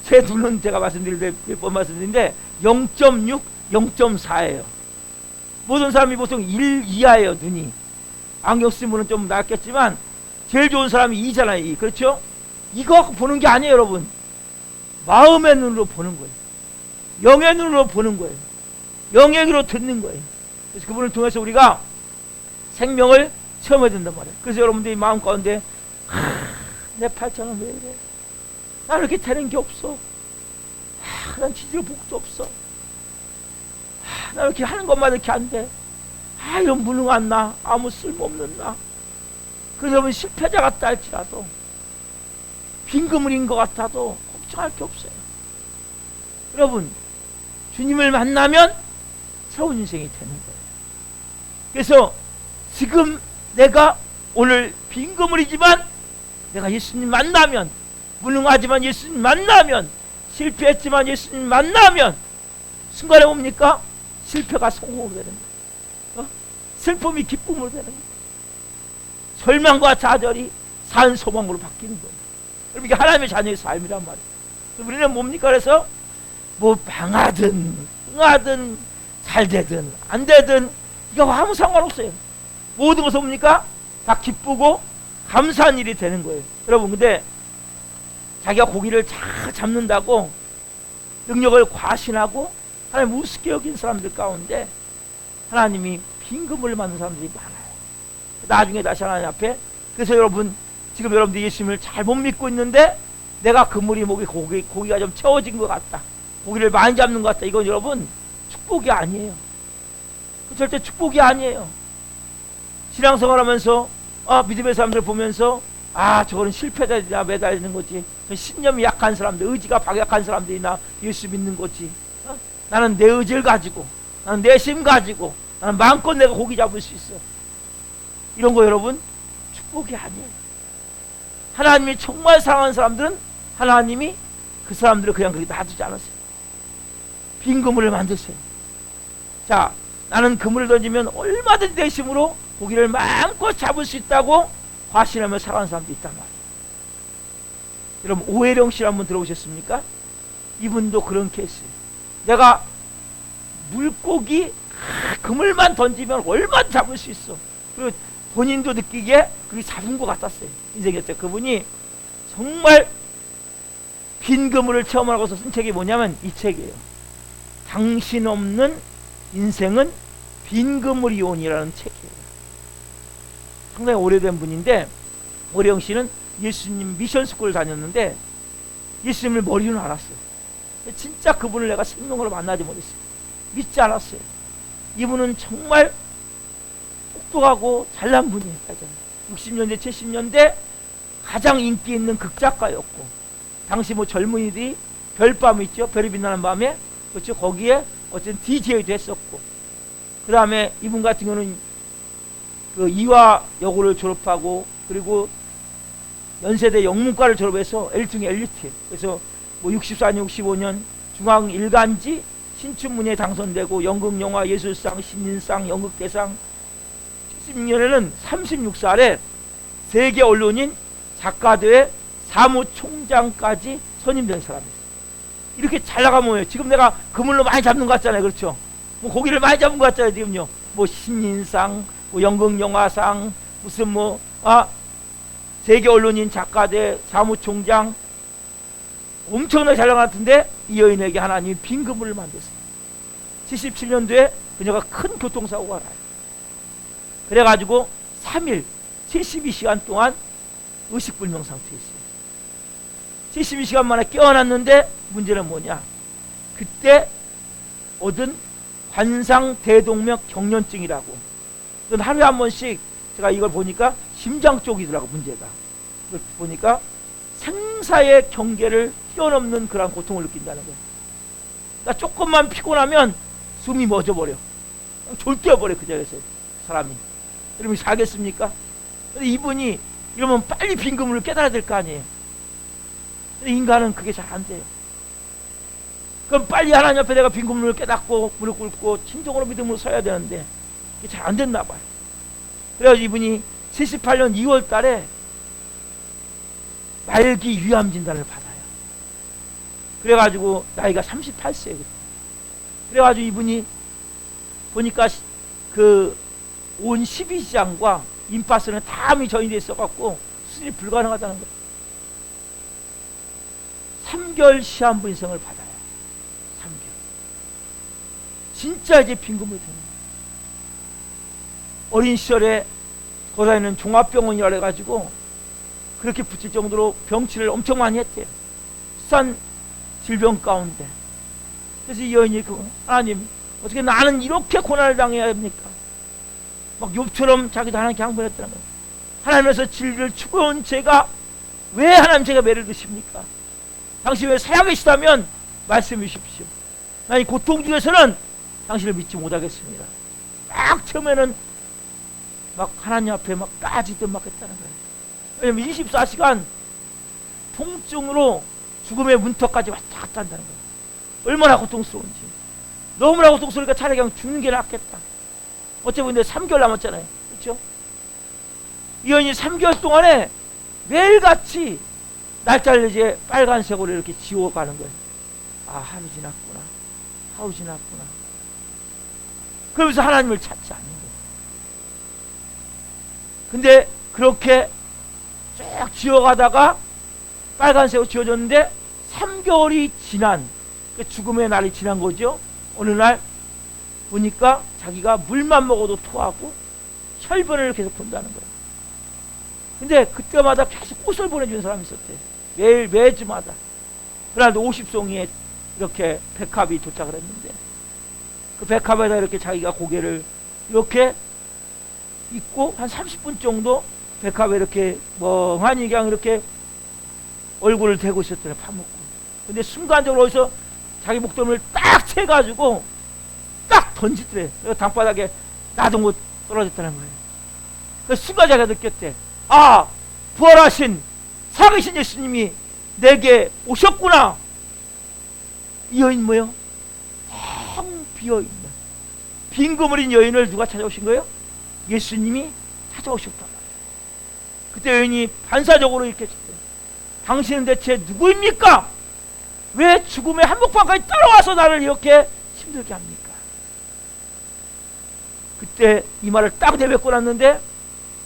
제 눈은 제가 말씀드릴 때 몇 번 말씀드린데 0.6, 0.4예요. 모든 사람이 보통 1 이하예요. 눈이. 안경 쓴 분은 좀 낫겠지만 제일 좋은 사람이 2잖아요. 2. 그렇죠? 이거 보는 게 아니에요, 여러분. 마음의 눈으로 보는 거예요. 영의 눈으로 보는 거예요. 영의 귀로 듣는 거예요. 그래서 그분을 통해서 우리가 생명을 체험해야 된단 말이에요. 그래서 여러분들이 마음 가운데 내 팔자는 왜 이래? 나 이렇게 되는 게 없어. 난 지질 복도 없어. 나 이렇게 하는 것만 이렇게 안 돼. 이런 무능한 나, 아무 쓸모없는 나. 그래서 여러분, 실패자 같다 할지라도, 빈그물인 것 같아도 걱정할 게 없어요. 여러분, 주님을 만나면 새로운 인생이 되는 거예요. 그래서 지금 내가 오늘 빈그물이지만 내가 예수님 만나면, 무능하지만 예수님 만나면, 실패했지만 예수님 만나면 순간에 뭡니까? 실패가 성공으로 되는 거예요. 슬픔이 기쁨으로 되는 거예요. 절망과 좌절이 산 소망으로 바뀌는 거예요. 여러분, 이게 하나님의 자녀의 삶이란 말이에요. 우리는 뭡니까? 그래서 뭐 망하든 흥하든 잘 되든 안 되든 이거 아무 상관없어요. 모든 것은 뭡니까? 다 기쁘고 감사한 일이 되는 거예요. 여러분, 근데 자기가 고기를 잘 잡는다고 능력을 과신하고 하나님 우습게 여긴 사람들 가운데 하나님이 빈금을 맞는 사람들이 많아요. 나중에 다시 하나님 앞에, 그래서 여러분, 지금 여러분들이 예수님을 잘 못 믿고 있는데 내가 그물이 목에 고기가 좀 채워진 것 같다, 고기를 많이 잡는 것 같다, 이건 여러분 축복이 아니에요. 절대 축복이 아니에요. 신앙생활 하면서 믿음의 사람들 보면서 저거는 실패자들이나 매달리는 거지, 신념이 약한 사람들, 의지가 박약한 사람들이나 예수 믿는 거지. 나는 내 의지를 가지고, 나는 내 힘 가지고, 나는 마음껏 내가 고기 잡을 수 있어. 이런 거 여러분 축복이 아니에요. 하나님이 정말 사랑하는 사람들은 하나님이 그 사람들을 그냥 그렇게 놔두지 않았어요. 빈 그물을 만드세요. 자, 나는 그물을 던지면 얼마든지 내 힘으로 고기를 마음껏 잡을 수 있다고 과신하며 살아가는 사람도 있단 말이에요. 여러분, 오해령 씨 한번 들어보셨습니까? 이분도 그런 케이스예요. 내가 물고기 그물만 던지면 얼마나 잡을 수 있어. 그리고 본인도 느끼기에 그렇게 잡은 것 같았어요. 인생이었어요. 그분이 정말 빈 그물을 체험하고서 쓴 책이 뭐냐면 이 책이에요. 당신 없는 인생은 빈 그물이온이라는 책이에요. 상당히 오래된 분인데, 오래영 씨는 예수님 미션 스쿨을 다녔는데 예수님을 머리로는 알았어요. 진짜 그분을 내가 생명으로 만나지 못했어요. 믿지 않았어요. 이분은 정말 똑똑하고 잘난 분이에요. 60년대 70년대 가장 인기 있는 극작가였고, 당시 뭐 젊은이들이 별밤 있죠, 별이 빛나는 밤에, 그렇죠, 거기에 어쨌든 DJ도 했었고, 그 다음에 이분 같은 경우는 그 이화여고를 졸업하고, 그리고 연세대 영문과를 졸업해서 엘리트중에 엘리트. 그래서 뭐 64년 65년 중앙 일간지 신춘문예에 당선되고 연극영화 예술상 신인상 연극대상, 76년에는 36살에 세계 언론인 작가대회 사무총장까지 선임된 사람이에요. 이렇게 잘 나가면 뭐예요? 지금 내가 그물로 많이 잡는 것 같잖아요. 그렇죠? 뭐 고기를 많이 잡은 것 같잖아요. 지금요. 뭐 신인상, 뭐 연극영화상, 무슨 세계 언론인 작가대 사무총장, 엄청나게 잘 나간 것 같은데 이 여인에게 하나님이 빈 그물을 만들었어요. 77년도에 그녀가 큰 교통사고가 나요. 그래가지고 3일 72시간 동안 의식불명 상태에 있어요. 72시간 만에 깨어났는데 문제는 뭐냐, 그때 얻은 관상대동맥 경련증이라고, 이건 하루에 한 번씩, 제가 이걸 보니까 심장 쪽이더라고 문제가. 그걸 보니까 생사의 경계를 뛰어넘는 그런 고통을 느낀다는 거예요. 그러니까 조금만 피곤하면 숨이 멎어버려. 졸뛰어버려 그 자리에서 사람이. 여러분이 살겠습니까? 근데 이분이 이러면 빨리 빈금을 깨달아야 될 거 아니에요. 근데 인간은 그게 잘 안 돼요. 그럼 빨리 하나님 앞에 내가 빈금을 깨닫고 무릎 꿇고 진정으로 믿음으로 서야 되는데 이게 잘 안 됐나 봐요. 그래가지고 이분이 78년 2월 달에 말기 위암 진단을 받아요. 그래가지고 나이가 38세예요. 그래가지고 이분이 보니까 그 온 12지장과 임파선은 다 암이 전이돼 있어갖고 수술이 불가능하다는 거예요. 3개월 시한부 인생을 받아요. 3개월. 진짜 이제 빈금을 드는 거예요. 어린 시절에 거기는 종합병원이라 해가지고 그렇게 붙일 정도로 병치를 엄청 많이 했대요. 비싼 질병 가운데. 그래서 이 여인이 하나님 어떻게 나는 이렇게 고난을 당해야 합니까? 막 욥처럼 자기도 하나님께 항변했다는 거예요. 하나님에서 진리를 추구해온 제가 왜 하나님 제가 매를 드십니까? 당신 왜 살아계시다면 말씀해 주십시오. 난 이 고통 중에서는 당신을 믿지 못하겠습니다. 막 처음에는 막 하나님 앞에 막 까지듯 막 했다는 거예요. 왜냐면 24시간 통증으로 죽음의 문턱까지 왔다 갔다 한다는 거예요. 얼마나 고통스러운지. 너무나 고통스러우니까 차라리 그냥 죽는 게 낫겠다. 어차피 근데 3개월 남았잖아요. 그렇죠? 이 여인이 3개월 동안에 매일같이 날짜를 이제 빨간색으로 이렇게 지워가는 거예요. 아, 하루 지났구나. 하루 지났구나. 그러면서 하나님을 찾지 않는 거예요. 근데 그렇게 쭉 지워가다가 빨간색으로 지워졌는데 3개월이 지난 그 죽음의 날이 지난 거죠. 어느 날 보니까 자기가 물만 먹어도 토하고 혈변을 계속 본다는 거예요. 근데 그때마다 계속 꽃을 보내주는 사람이 있었대요. 매주마다. 그날도 50송이에 이렇게 백합이 도착을 했는데 그 백합에다 이렇게 자기가 고개를 이렇게 있고 한 30분 정도 백합에 이렇게 멍하니 그냥 이렇게 얼굴을 대고 있었더니 파묻고. 근데 순간적으로 어디서 자기 목덜미를 딱 채가지고 딱 던지더래. 땅바닥에 놔둔 곳 떨어졌다는 거예요. 그 순간 자기가 느꼈대. 아, 부활하신 살아계신 예수님이 내게 오셨구나. 이 여인 뭐요? 텅 비어있는 빈그물인 여인을 누가 찾아오신 거예요? 예수님이 찾아오셨단 말이에요. 그때 여인이 반사적으로 이렇게 했어요. 당신은 대체 누구입니까? 왜 죽음의 한복판까지 따라와서 나를 이렇게 힘들게 합니까? 그때 이 말을 딱 내뱉고 났는데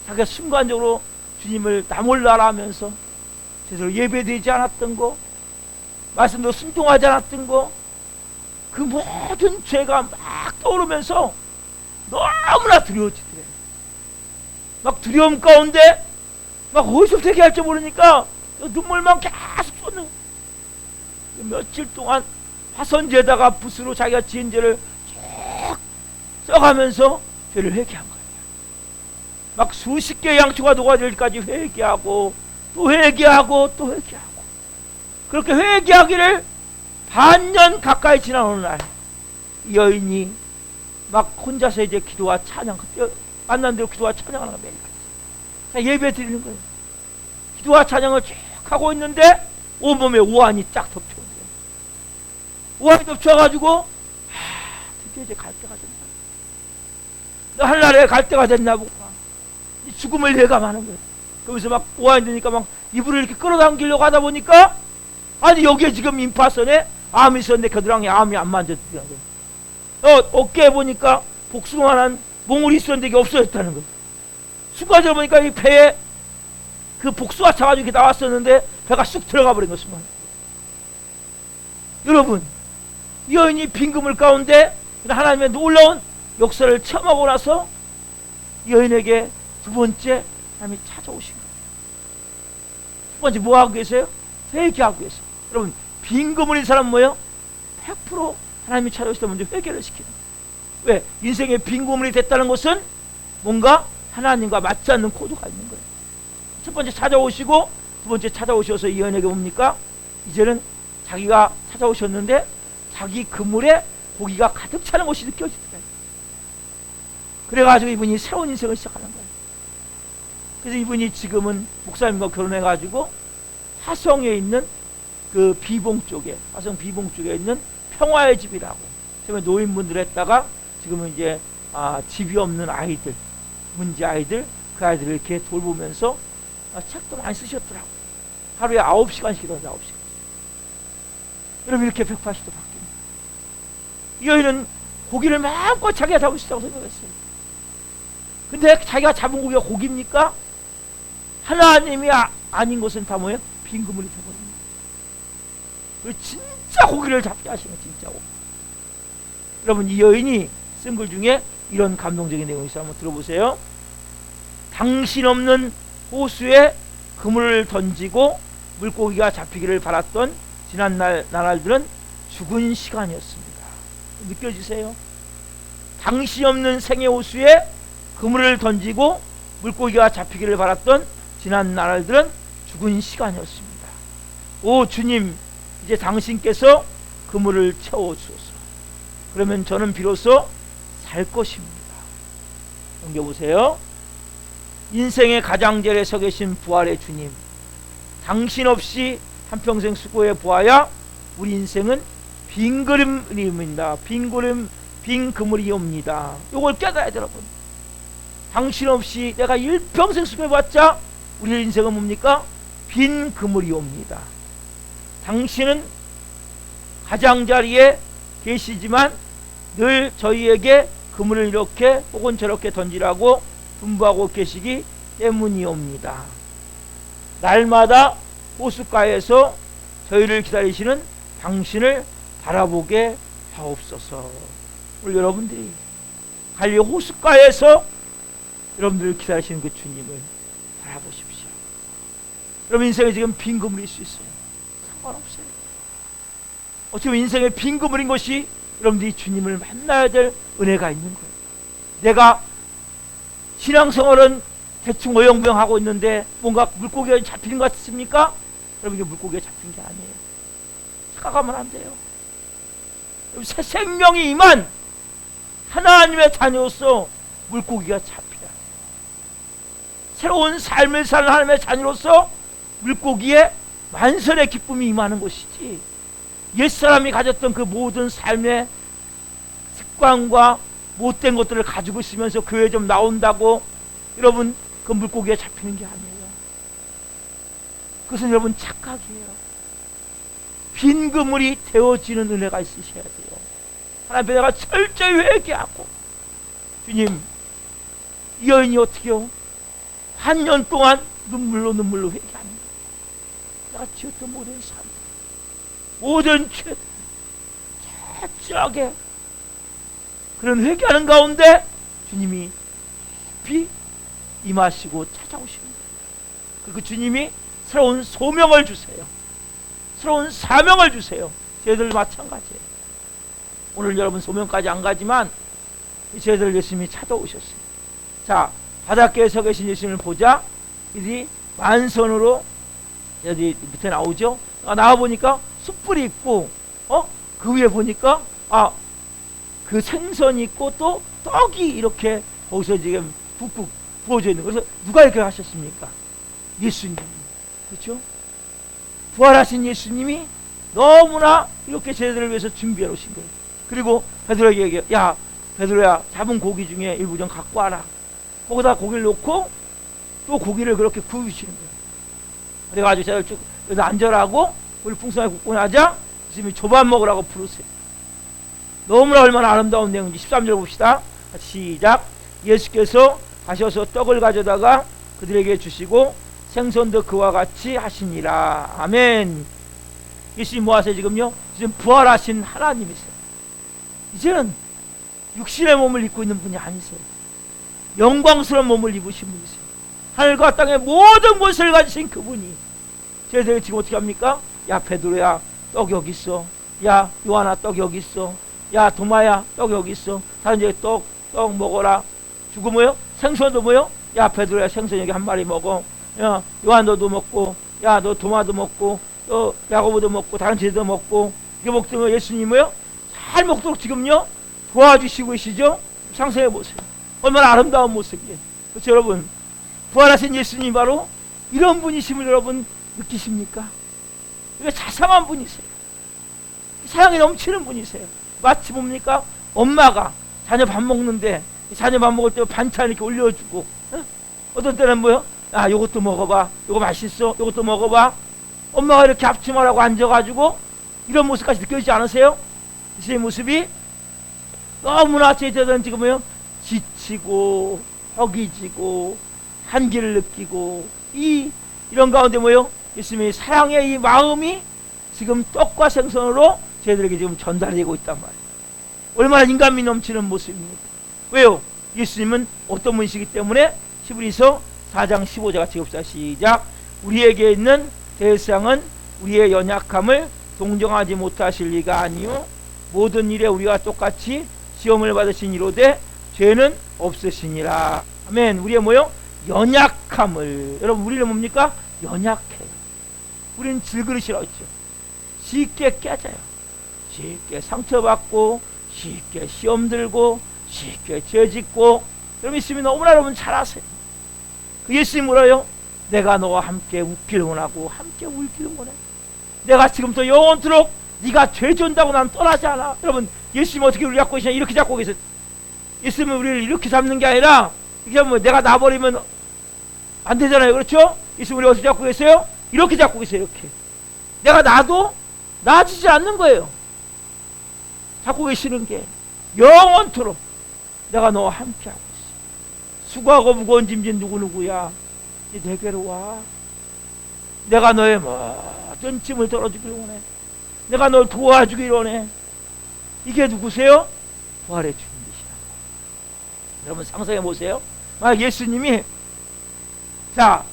자기가 순간적으로 주님을 나 몰라라 하면서 제대로 예배되지 않았던 거, 말씀도 순종하지 않았던 거, 그 모든 죄가 막 떠오르면서 너무나 두려워지더래. 막 두려움 가운데 막 어디서부터 얘기할지 모르니까 눈물만 계속 쏟는. 며칠 동안 화선지에다가 붓으로 자기가 지은 죄를 쭉 써가면서 죄를 회개한 거예요. 막 수십 개의 양초가 녹아질 때까지 회개하고 또 회개하고 또 회개하고, 그렇게 회개하기를 반년 가까이 지난 어느 날 이 여인이 막 혼자서 이제 기도와 찬양, 그때 만난 대로 기도와 찬양하는 거예요. 매일같이 예배 드리는 거예요. 기도와 찬양을 쭉 하고 있는데 온몸에 우환이 쫙 덮쳐오는 거예요. 우환이 덮쳐가지고 드디어 이제 갈 때가 됐나, 너 하늘나라에 갈 때가 됐나 보고 죽음을 예감하는 거예요. 그러면서 막 우환이 되니까 막 이불을 이렇게 끌어당기려고 하다 보니까 아니 여기에 지금 임파선에 암이 있었는데 겨드랑이에 암이 안 만졌다는 거예요. 어깨에 보니까 복숭아한 몽울이 있었는데 이게 없어졌다는 거예요. 순간적으로 보니까 이 배에 그 복숭아 차가지고 이렇게 나왔었는데 배가 쑥 들어가 버린 것입니다. 여러분, 이 여인이 빈금을 가운데 하나님의 놀라운 역사를 체험하고 나서 이 여인에게 두 번째 하나님이 찾아오신 거예요. 두 번째 뭐 하고 계세요? 회개하고 계세요. 여러분, 빈금을인 사람 뭐예요? 100% 하나님이 찾아오실 때 먼저 회개를 시키는 거예요. 왜? 인생의 빈금을이 됐다는 것은 뭔가 하나님과 맞지 않는 코드가 있는 거예요. 첫 번째 찾아오시고 두 번째 찾아오셔서 이 여인에게 뭡니까? 이제는 자기가 찾아오셨는데 자기 그물에 고기가 가득 차는 것이 느껴지더래요. 그래가지고 이분이 새로운 인생을 시작하는 거예요. 그래서 이분이 지금은 목사님과 결혼해가지고 화성에 있는 그 비봉 쪽에, 화성 비봉 쪽에 있는 평화의 집이라고, 처음에 노인분들 했다가 지금은 이제 집이 없는 아이들, 문제 아이들, 그 아이들을 이렇게 돌보면서 책도 많이 쓰셨더라고. 하루에 9시간씩 일어나서 9시간. 여러분, 이렇게 180도 바뀝니다. 이 여인은 고기를 마음껏 자기가 잡을 수 있다고 생각했어요. 근데 자기가 잡은 고기가 고기입니까? 하나님이 아닌 것은 다 뭐예요? 빈 그물이 되거든요. 그 진짜 고기를 잡게 하시는 진짜 고기. 여러분, 이 여인이 쓴 글 중에 이런 감동적인 내용이 있어요. 한번 들어보세요. 당신 없는 호수에 그물을 던지고 물고기가 잡히기를 바랐던 지난 나날들은 죽은 시간이었습니다. 느껴지세요? 당신 없는 생의 호수에 그물을 던지고 물고기가 잡히기를 바랐던 지난 나날들은 죽은 시간이었습니다. 오 주님, 이제 당신께서 그물을 채워주소서. 그러면 저는 비로소 살 것입니다. 넘겨보세요. 인생의 가장자리에 서 계신 부활의 주님, 당신 없이 한평생 수고해 보아야 우리 인생은 빈 그림입니다. 빈 그물이옵니다. 이걸 깨달아야 돼요, 여러분. 당신 없이 내가 일평생 수고해봤자 우리 인생은 뭡니까? 빈 그물이옵니다. 당신은 가장자리에 계시지만 늘 저희에게 그물을 이렇게 혹은 저렇게 던지라고 분부하고 계시기 때문이옵니다. 날마다 호숫가에서 저희를 기다리시는 당신을 바라보게 하옵소서. 우리 여러분들이 갈리 호숫가에서 여러분들을 기다리시는 그 주님을 바라보십시오. 여러분, 인생에 지금 빈 그물일 수 있어요. 상관없어요. 어쩌면 인생의 빈 그물인 것이 여러분들이 주님을 만나야 될 은혜가 있는 거예요. 내가 신앙생활은 대충 어영부영하고 있는데 뭔가 물고기가 잡히는 것 같습니까? 여러분, 이게 물고기가 잡힌 게 아니에요. 착각하면 안 돼요. 새 생명이 임한 하나님의 자녀로서 물고기가 잡혀야 돼요. 새로운 삶을 사는 하나님의 자녀로서 물고기에 만선의 기쁨이 임하는 것이지, 옛사람이 가졌던 그 모든 삶의 습관과 못된 것들을 가지고 있으면서 교회 좀 나온다고 여러분 그 물고기에 잡히는 게 아니에요. 그것은 여러분 착각이에요. 빈 그물이 되어지는 은혜가 있으셔야 돼요. 하나님, 내가 철저히 회개하고, 주님, 이 여인이 어떻게요? 한 년 동안 눈물로 회개합니다. 내가 지었던 모든 삶, 모든 죄, 철저하게 그런 회개하는 가운데 주님이 깊이 임하시고 찾아오시는 거예요. 그 주님이 새로운 소명을 주세요. 새로운 사명을 주세요. 저희들 마찬가지예요. 오늘 여러분 소명까지 안 가지만 저희들 예수님이 찾아오셨어요. 자, 바닷가에 서 계신 예수님을 보자 이들이 만선으로, 여기 밑에 나오죠. 나와보니까 숯불이 있고, 그 위에 보니까 그 생선이 있고 또 떡이 이렇게 거기서 지금 푹푹 부어져 있는 거예요. 그래서 누가 이렇게 하셨습니까? 예수님. 그렇죠? 부활하신 예수님이 너무나 이렇게 저희들을 위해서 준비해 놓으신 거예요. 그리고 베드로에게 얘기해요. 야, 베드로야, 잡은 고기 중에 일부 좀 갖고 와라. 거기다 고기를 놓고 또 고기를 그렇게 구우시는 거예요. 그래가지고 저희들 쭉 여기다 앉으라고 우리 풍성하게 굽고 나자 예수님이 조반 먹으라고 부르세요. 너무나 얼마나 아름다운 내용인지 13절 봅시다. 시작. 예수께서 가셔서 떡을 가져다가 그들에게 주시고 생선도 그와 같이 하시니라. 아멘. 예수님 뭐 하세요 지금요? 지금 부활하신 하나님이세요. 이제는 육신의 몸을 입고 있는 분이 아니세요. 영광스러운 몸을 입으신 분이세요. 하늘과 땅의 모든 것을 가지신 그분이 저희들이 지금 어떻게 합니까? 야, 베드로야, 떡 여기 있어. 야, 요한아, 떡 여기 있어. 야, 도마야, 떡 여기 있어. 다른 이제 떡 먹어라. 주고 뭐요? 생선도 뭐요? 야, 베드로야, 생선 여기 한 마리 먹어. 야, 요한 너도 먹고, 야, 너 도마도 먹고, 또 야고보도 먹고, 다른 제도 먹고. 이게 먹더니 예수님 뭐요? 잘 먹도록 지금요 도와주시고 계시죠. 상상해 보세요. 얼마나 아름다운 모습이에요. 그렇죠 여러분. 부활하신 예수님 바로 이런 분이심을 여러분 느끼십니까? 이게 자상한 분이세요. 사랑이 넘치는 분이세요. 마치 뭡니까? 엄마가 자녀 밥 먹는데 자녀 밥 먹을 때 반찬 이렇게 올려주고 어떤 때는 뭐요? 아 요것도 먹어봐, 요거 맛있어, 요것도 먹어봐. 엄마가 이렇게 앞치마라고 앉아가지고 이런 모습까지 느껴지지 않으세요? 이 모습이 너무나 제자들은 지금 뭐요? 지치고 허기지고 한계를 느끼고 이런 가운데 뭐요? 예수님의 사랑의 이 마음이 지금 떡과 생선으로 저희들에게 지금 전달되고 있단 말이에요. 얼마나 인간미 넘치는 모습입니까? 왜요? 예수님은 어떤 분이시기 때문에 히브리서 4장 15절 같이 봅시다. 시작. 우리에게 있는 대상은 우리의 연약함을 동정하지 못하실 리가 아니요 모든 일에 우리가 똑같이 시험을 받으신 이로되 죄는 없으시니라. 아멘. 우리의 뭐요? 연약함을. 여러분 우리는 뭡니까? 연약해요. 우리는 질그릇이라고 했죠. 쉽게 깨져요. 쉽게 상처받고 쉽게 시험 들고 쉽게 죄짓고. 여러분 예수님이 너무나 여러분 잘 아세요. 그 예수님이 뭐라요? 내가 너와 함께 웃기를 원하고 함께 울기를 원해. 내가 지금부터 영원토록 네가 죄 준다고 난 떠나지 않아. 여러분 예수님이 어떻게 우리 잡고 계시냐? 이렇게 잡고 계세요. 예수님은 우리를 이렇게 잡는 게 아니라 이게 뭐 내가 놔버리면 안 되잖아요. 그렇죠? 예수님 우리 어떻게 잡고 계세요? 이렇게 잡고 계세요. 이렇게 내가 놔도 나아지지 않는 거예요. 잡고 계시는 게 영원토록 내가 너와 함께하고 있어. 수고하고 무거운 짐진 누구누구야 이제 내게로 와. 내가 너의 모든 짐을 덜어주기를 원해. 내가 널 도와주기를 원해. 이게 누구세요? 부활의 주님이시라고. 여러분 상상해 보세요. 만약 예수님이 자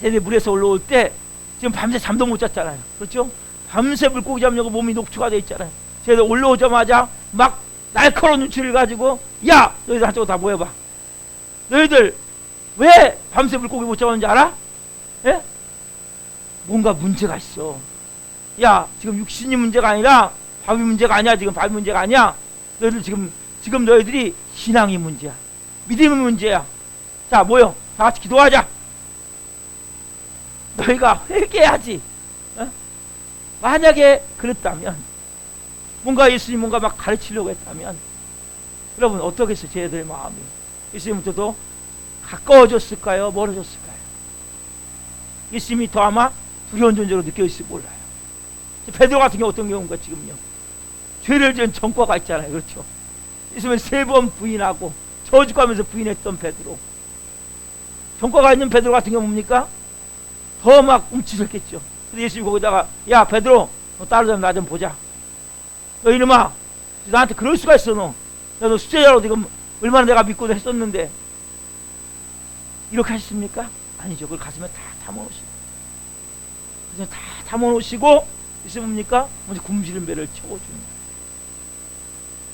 쟤네 물에서 올라올 때 지금 밤새 잠도 못 잤잖아요. 그렇죠? 밤새 물고기 잡려고 몸이 녹초가 돼 있잖아요. 쟤들 올라오자마자 막 날카로운 눈치를 가지고 야 너희들 한쪽으로 다 모여봐. 너희들 왜 밤새 물고기 못 잡았는지 알아? 예? 뭔가 문제가 있어. 야 지금 육신이 문제가 아니라 밥이 문제가 아니야. 지금 밥이 문제가 아니야. 너희들 지금 너희들이 신앙이 문제야. 믿음이 문제야. 자 모여 다 같이 기도하자. 너희가 회개해야지. 어? 만약에 그랬다면 뭔가 예수님 뭔가 막 가르치려고 했다면 여러분 어떻겠어요? 쟤들 마음이 예수님부터도 가까워졌을까요? 멀어졌을까요? 예수님이 더 아마 두려운 존재로 느껴질지 몰라요. 베드로 같은 경우 어떤 경우인가 지금요. 죄를 지은 전과가 있잖아요. 그렇죠? 예수님은 3번 부인하고 저주하면서 부인했던 베드로. 전과가 있는 베드로 같은 경우 뭡니까? 더 막 움츠렸겠죠. 그래서 예수님이 거기다가 야 베드로 너 따르자면 나 좀 보자. 너 이놈아 나한테 그럴 수가 있어. 너 수제자로 지금 얼마나 내가 믿고 했었는데 이렇게 하셨습니까? 아니죠. 그걸 가슴에 다 담아놓으시고 그래서 다 담아놓으시고 있으면 뭡니까? 먼저 굶주린 배를 채워주는 거예요.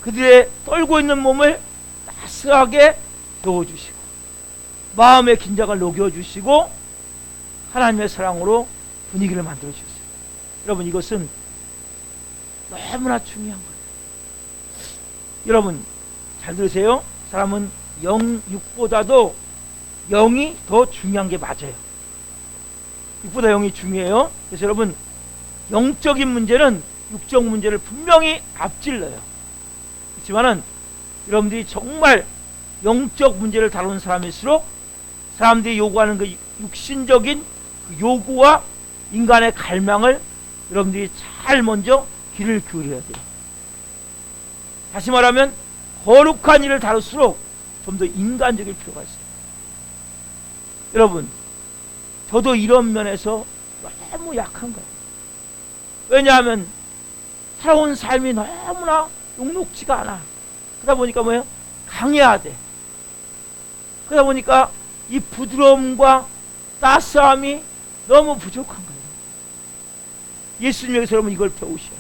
그들의 떨고 있는 몸을 따스하게 데워주시고 마음의 긴장을 녹여주시고 하나님의 사랑으로 분위기를 만들어주셨어요. 여러분 이것은 너무나 중요한 거예요. 여러분 잘 들으세요. 사람은 육보다도 영이 더 중요한 게 맞아요. 육보다 영이 중요해요. 그래서 여러분 영적인 문제는 육적 문제를 분명히 앞질러요. 그렇지만은 여러분들이 정말 영적 문제를 다루는 사람일수록 사람들이 요구하는 그 육신적인 그 요구와 인간의 갈망을 여러분들이 잘 먼저 귀를 기울여야 돼요. 다시 말하면 거룩한 일을 다룰수록 좀 더 인간적일 필요가 있어요. 여러분 저도 이런 면에서 너무 약한 거예요. 왜냐하면 살아온 삶이 너무나 녹록지가 않아. 그러다 보니까 뭐예요? 강해야 돼. 그러다 보니까 이 부드러움과 따스함이 너무 부족한 거예요. 예수님에게서 여러분 이걸 배우셔요.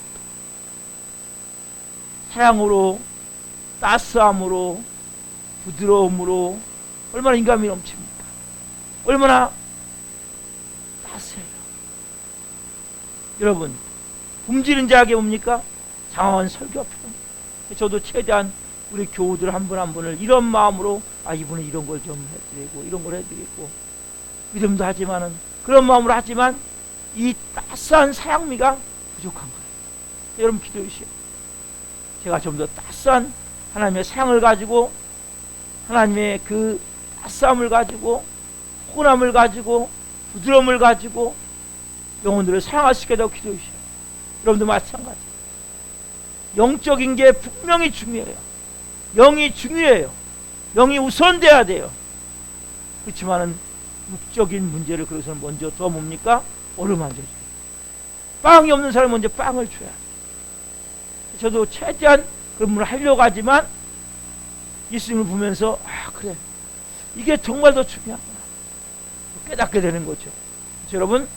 사랑으로 따스함으로 부드러움으로 얼마나 인간미 넘칩니까? 얼마나 따스해요. 여러분 굶주린 자에게 뭡니까? 장황한 설교 필요. 저도 최대한 우리 교우들 한 분 한 분을 이런 마음으로 이분은 이런 걸 좀 해드리고 이런 걸 해드리고 믿음도 하지만은 그런 마음으로 하지만 이 따스한 사랑미가 부족한 거예요. 여러분 기도해 주세요. 제가 좀 더 따스한 하나님의 사랑을 가지고 하나님의 그 따스함을 가지고 포근함을 가지고 부드러움을 가지고 영혼들을 사랑할 수 있게 되고 기도해 주세요. 여러분도 마찬가지. 영적인 게 분명히 중요해요. 영이 중요해요. 영이 우선돼야 돼요. 그렇지만은 육적인 문제를 그것을 먼저 더 뭡니까? 어루만져줘요. 빵이 없는 사람은 먼저 빵을 줘야 돼요. 저도 최대한 그런 분을 하려고 하지만 예수님을 보면서 그래 이게 정말 더 중요하구나 깨닫게 되는 거죠. 여러분,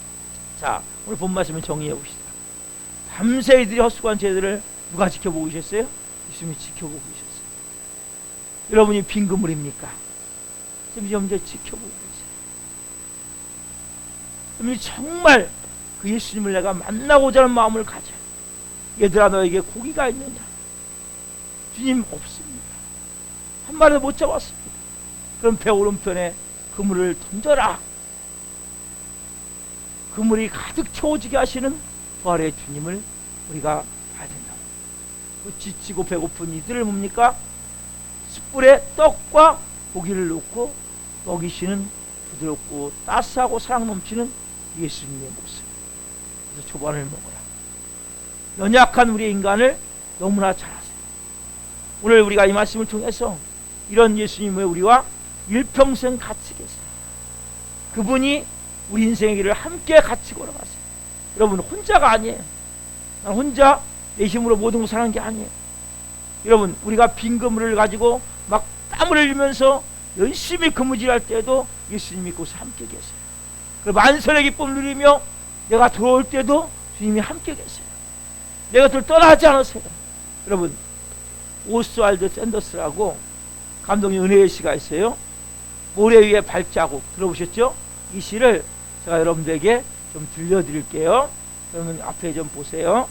자 오늘 본 말씀을 정리해 봅시다. 밤새 이들이 헛수고한 죄들을 누가 지켜보고 계셨어요? 예수님이 지켜보고 계셨어요. 여러분이 빈 그물입니까? 예수님이 이제 지켜보고 계세요. 여러분이 정말 그 예수님을 내가 만나고자 하는 마음을 가져요. 얘들아 너에게 고기가 있느냐? 주님 없습니다. 한 마리도 못 잡았습니다. 그럼 배 오른편에 그물을 던져라. 그물이 가득 채워지게 하시는 부활의 주님을 우리가 봐야 된다. 그 지치고 배고픈 이들을 뭡니까? 숯불에 떡과 고기를 놓고 먹이시는 부드럽고 따스하고 사랑 넘치는 예수님의 모습. 그래서 초반을 먹어라. 연약한 우리의 인간을 너무나 잘 아세요. 오늘 우리가 이 말씀을 통해서 이런 예수님의 우리와 일평생 같이 계세요. 그분이 우리 인생의 길을 함께 같이 걸어가세요. 여러분 혼자가 아니에요. 난 혼자 내 힘으로 모든 것을 하는 게 아니에요. 여러분 우리가 빈 그물을 가지고 막 땀을 흘리면서 열심히 그무질할 때도 예수님이 그곳에 함께 계세요. 그 만선의 기쁨을 누리며 내가 돌아올 때도 주님이 함께 계세요. 내가 들 떠나지 않으세요. 여러분 오스왈드 샌더스라고 감독님 은혜의 시가 있어요. 모래 위에 발자국 들어보셨죠? 이 시를 제가 여러분들에게 좀 들려드릴게요. 여러분 앞에 좀 보세요.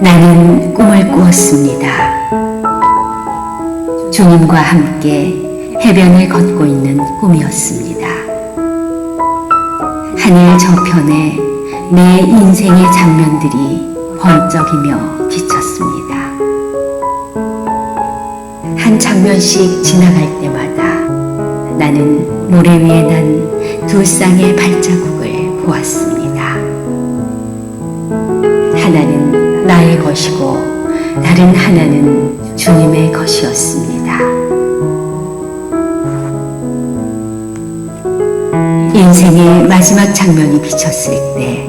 나는 꿈을 꾸었습니다. 주님과 함께 해변을 걷고 있는 꿈이었습니다. 하늘 저편에 내 인생의 장면들이 번쩍이며 비쳤습니다. 한 장면씩 지나갈 때마다 나는 모래 위에 난 두 쌍의 발자국을 보았습니다. 하나는 나의 것이고 다른 하나는 주님의 것이었습니다. 인생의 마지막 장면이 비쳤을 때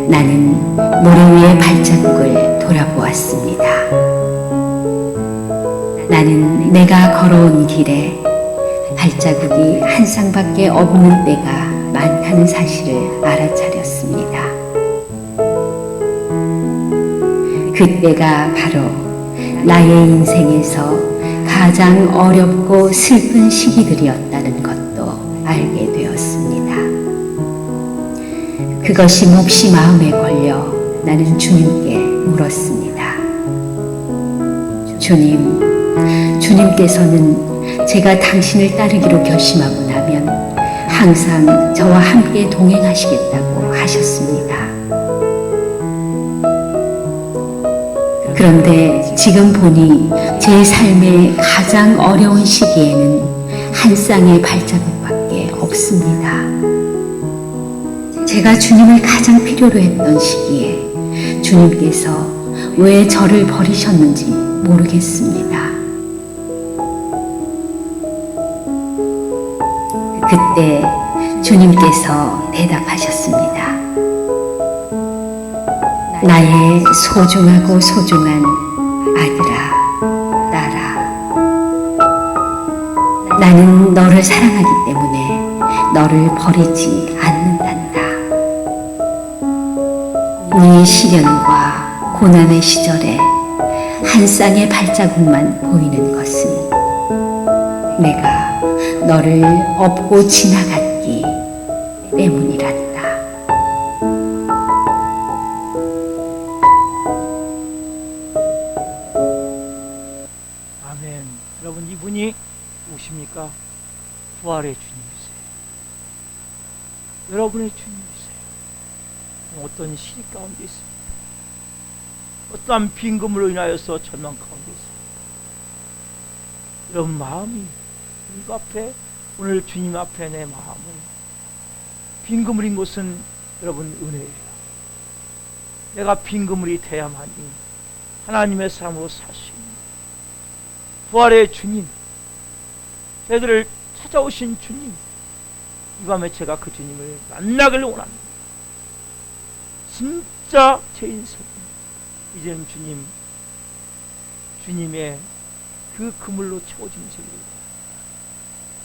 나는 모래 위의 발자국을 돌아보았습니다. 나는 내가 걸어온 길에 발자국이 한 쌍밖에 없는 때가 많다는 사실을 알아차렸습니다. 그때가 바로 나의 인생에서 가장 어렵고 슬픈 시기들이었다는 것도 알게 되었습니다. 그것이 몹시 마음에 걸려 나는 주님께 물었습니다. 주님께서는 제가 당신을 따르기로 결심하고 나면 항상 저와 함께 동행하시겠다고 하셨습니다. 그런데 지금 보니 제 삶의 가장 어려운 시기에는 한 쌍의 발자국밖에 없습니다. 제가 주님을 가장 필요로 했던 시기에 주님께서 왜 저를 버리셨는지 모르겠습니다. 그때 주님께서 대답하셨습니다. 나의 소중하고 소중한 아들아, 딸아. 나는 너를 사랑하기 때문에 너를 버리지 않는단다. 네 시련과 고난의 시절에 한 한 쌍의 발자국만 보이는 것은 내가 너를 업고 지나갔기 때문이란다. 아멘. 여러분, 이분이 누구십니까? 부활의 주님이세요. 여러분의 주님이세요. 어떤 시리 가운데 있습니다. 어떠한 빈금으로 인하여서 절망 가운데 있습니다. 여러분 마음이 이거 앞에, 오늘 주님 앞에 내 마음을 빈그물인 것은 여러분 은혜예요. 내가 빈그물이 돼야만이 하나님의 사람으로 살 수 있는 부활의 주님, 저희들을 찾아오신 주님, 이 밤에 제가 그 주님을 만나기를 원합니다. 진짜 제 인생 이제는 주님의 그 그물로 채워지는 세계입니다.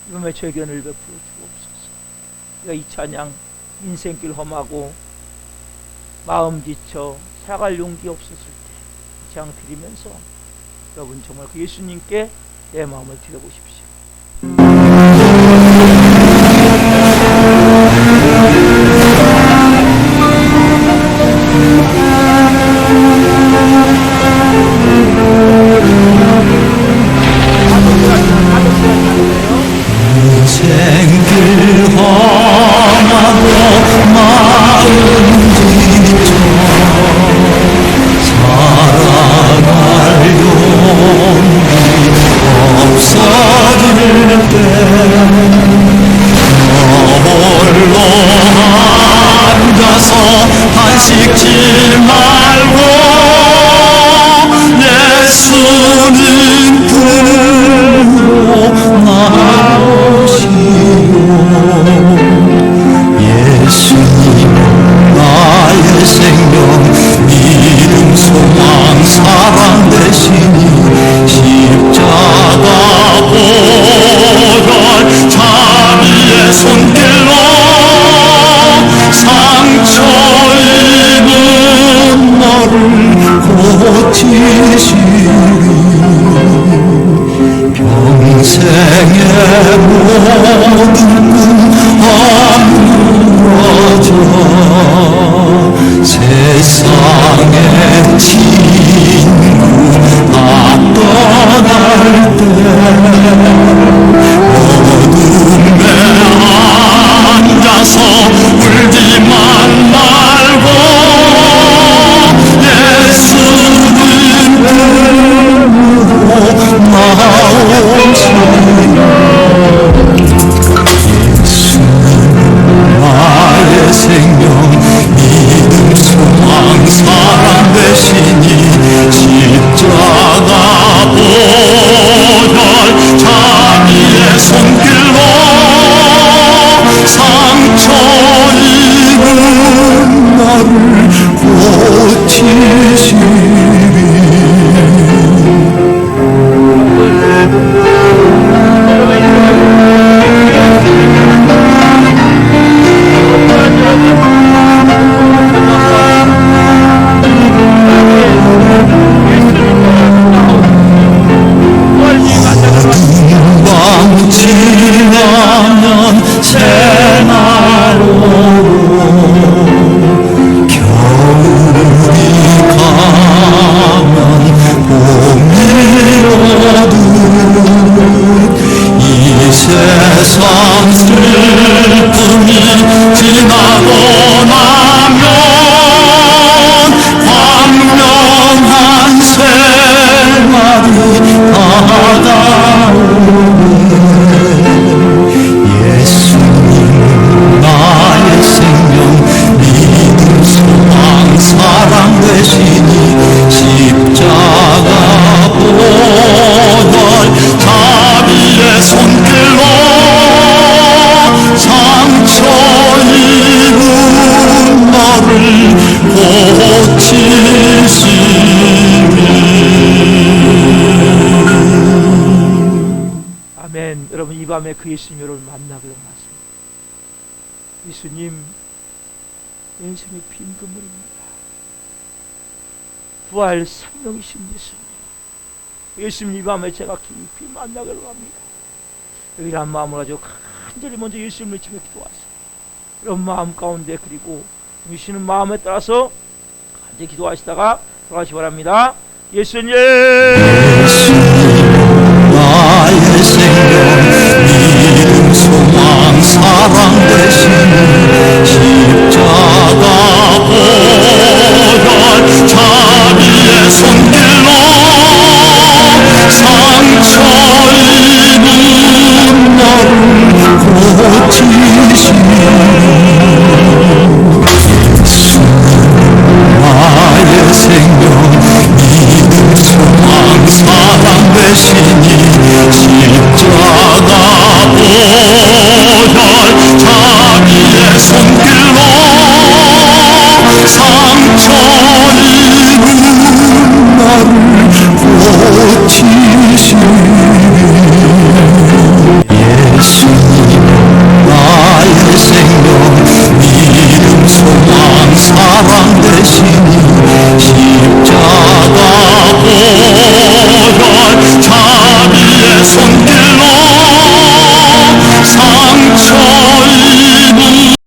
이 밤에 저에게 은혜를 베풀어 주옵소서. 우리가 이 찬양 인생길 험하고 마음 지쳐 살아갈 용기 없었을 때 찬양 드리면서 여러분 정말 그 예수님께 내 마음을 드려보십시오. 인생길 험하고 마음 지쳐 살아갈 용기 없어질 때 홀로 앉아서 한식질 말고 예수는 품으로 나오시오. 예수님 나의 생명 믿음 소망 사랑 되시니 십자가 보혈 자비의 손길로 상처 입은 너를 고치시리. 평생의 모든 꿈 허물어져 세상의 친구 다 떠날 때 어둠에 앉아서 울지만 말고 예수는 나오시오. 예수는 나의 생명 믿음 소망 사랑 되시니 십자가 보혈 자비의 손길로 상처 입은 나를 고치시리. 금방 지나면 새날로 겨울이 가면 봄이 오듯 이 세상 슬픔이 지나고 나면 광명한 새날이 다가오네. 예수님 나의 생명 믿음 소망 사랑 되시니 십자가 보혈 자비의 손길로 상처 입은 너를 고치시리. 아멘. 여러분 이 밤에 그 예수님 여러분 만나기를 원하세요. 예수님 내 인생의 빈 그물입니다. 부활 생명이신 예수님, 예수님 이 밤에 제가 깊이 만나기로 합니다. 이런 마음을 가지고 간절히 먼저 예수님을 치며 기도하세요. 그런 마음 가운데 그리고 주시는 마음에 따라서 간절히 기도하시다가 돌아가시기 바랍니다. 예수님 나의 생명 믿음 소망 사랑 되신 십자가 보혈 자비의 손길로 상처 입은 나를 고치신 나의 생명 믿음 소망 사랑 되시니 십자가 보혈 자비의 손길로 상처 입은 나를 고치신 예수님 나의 생명 믿음 소망 사랑 되시니 십자가 보혈 자비의 손길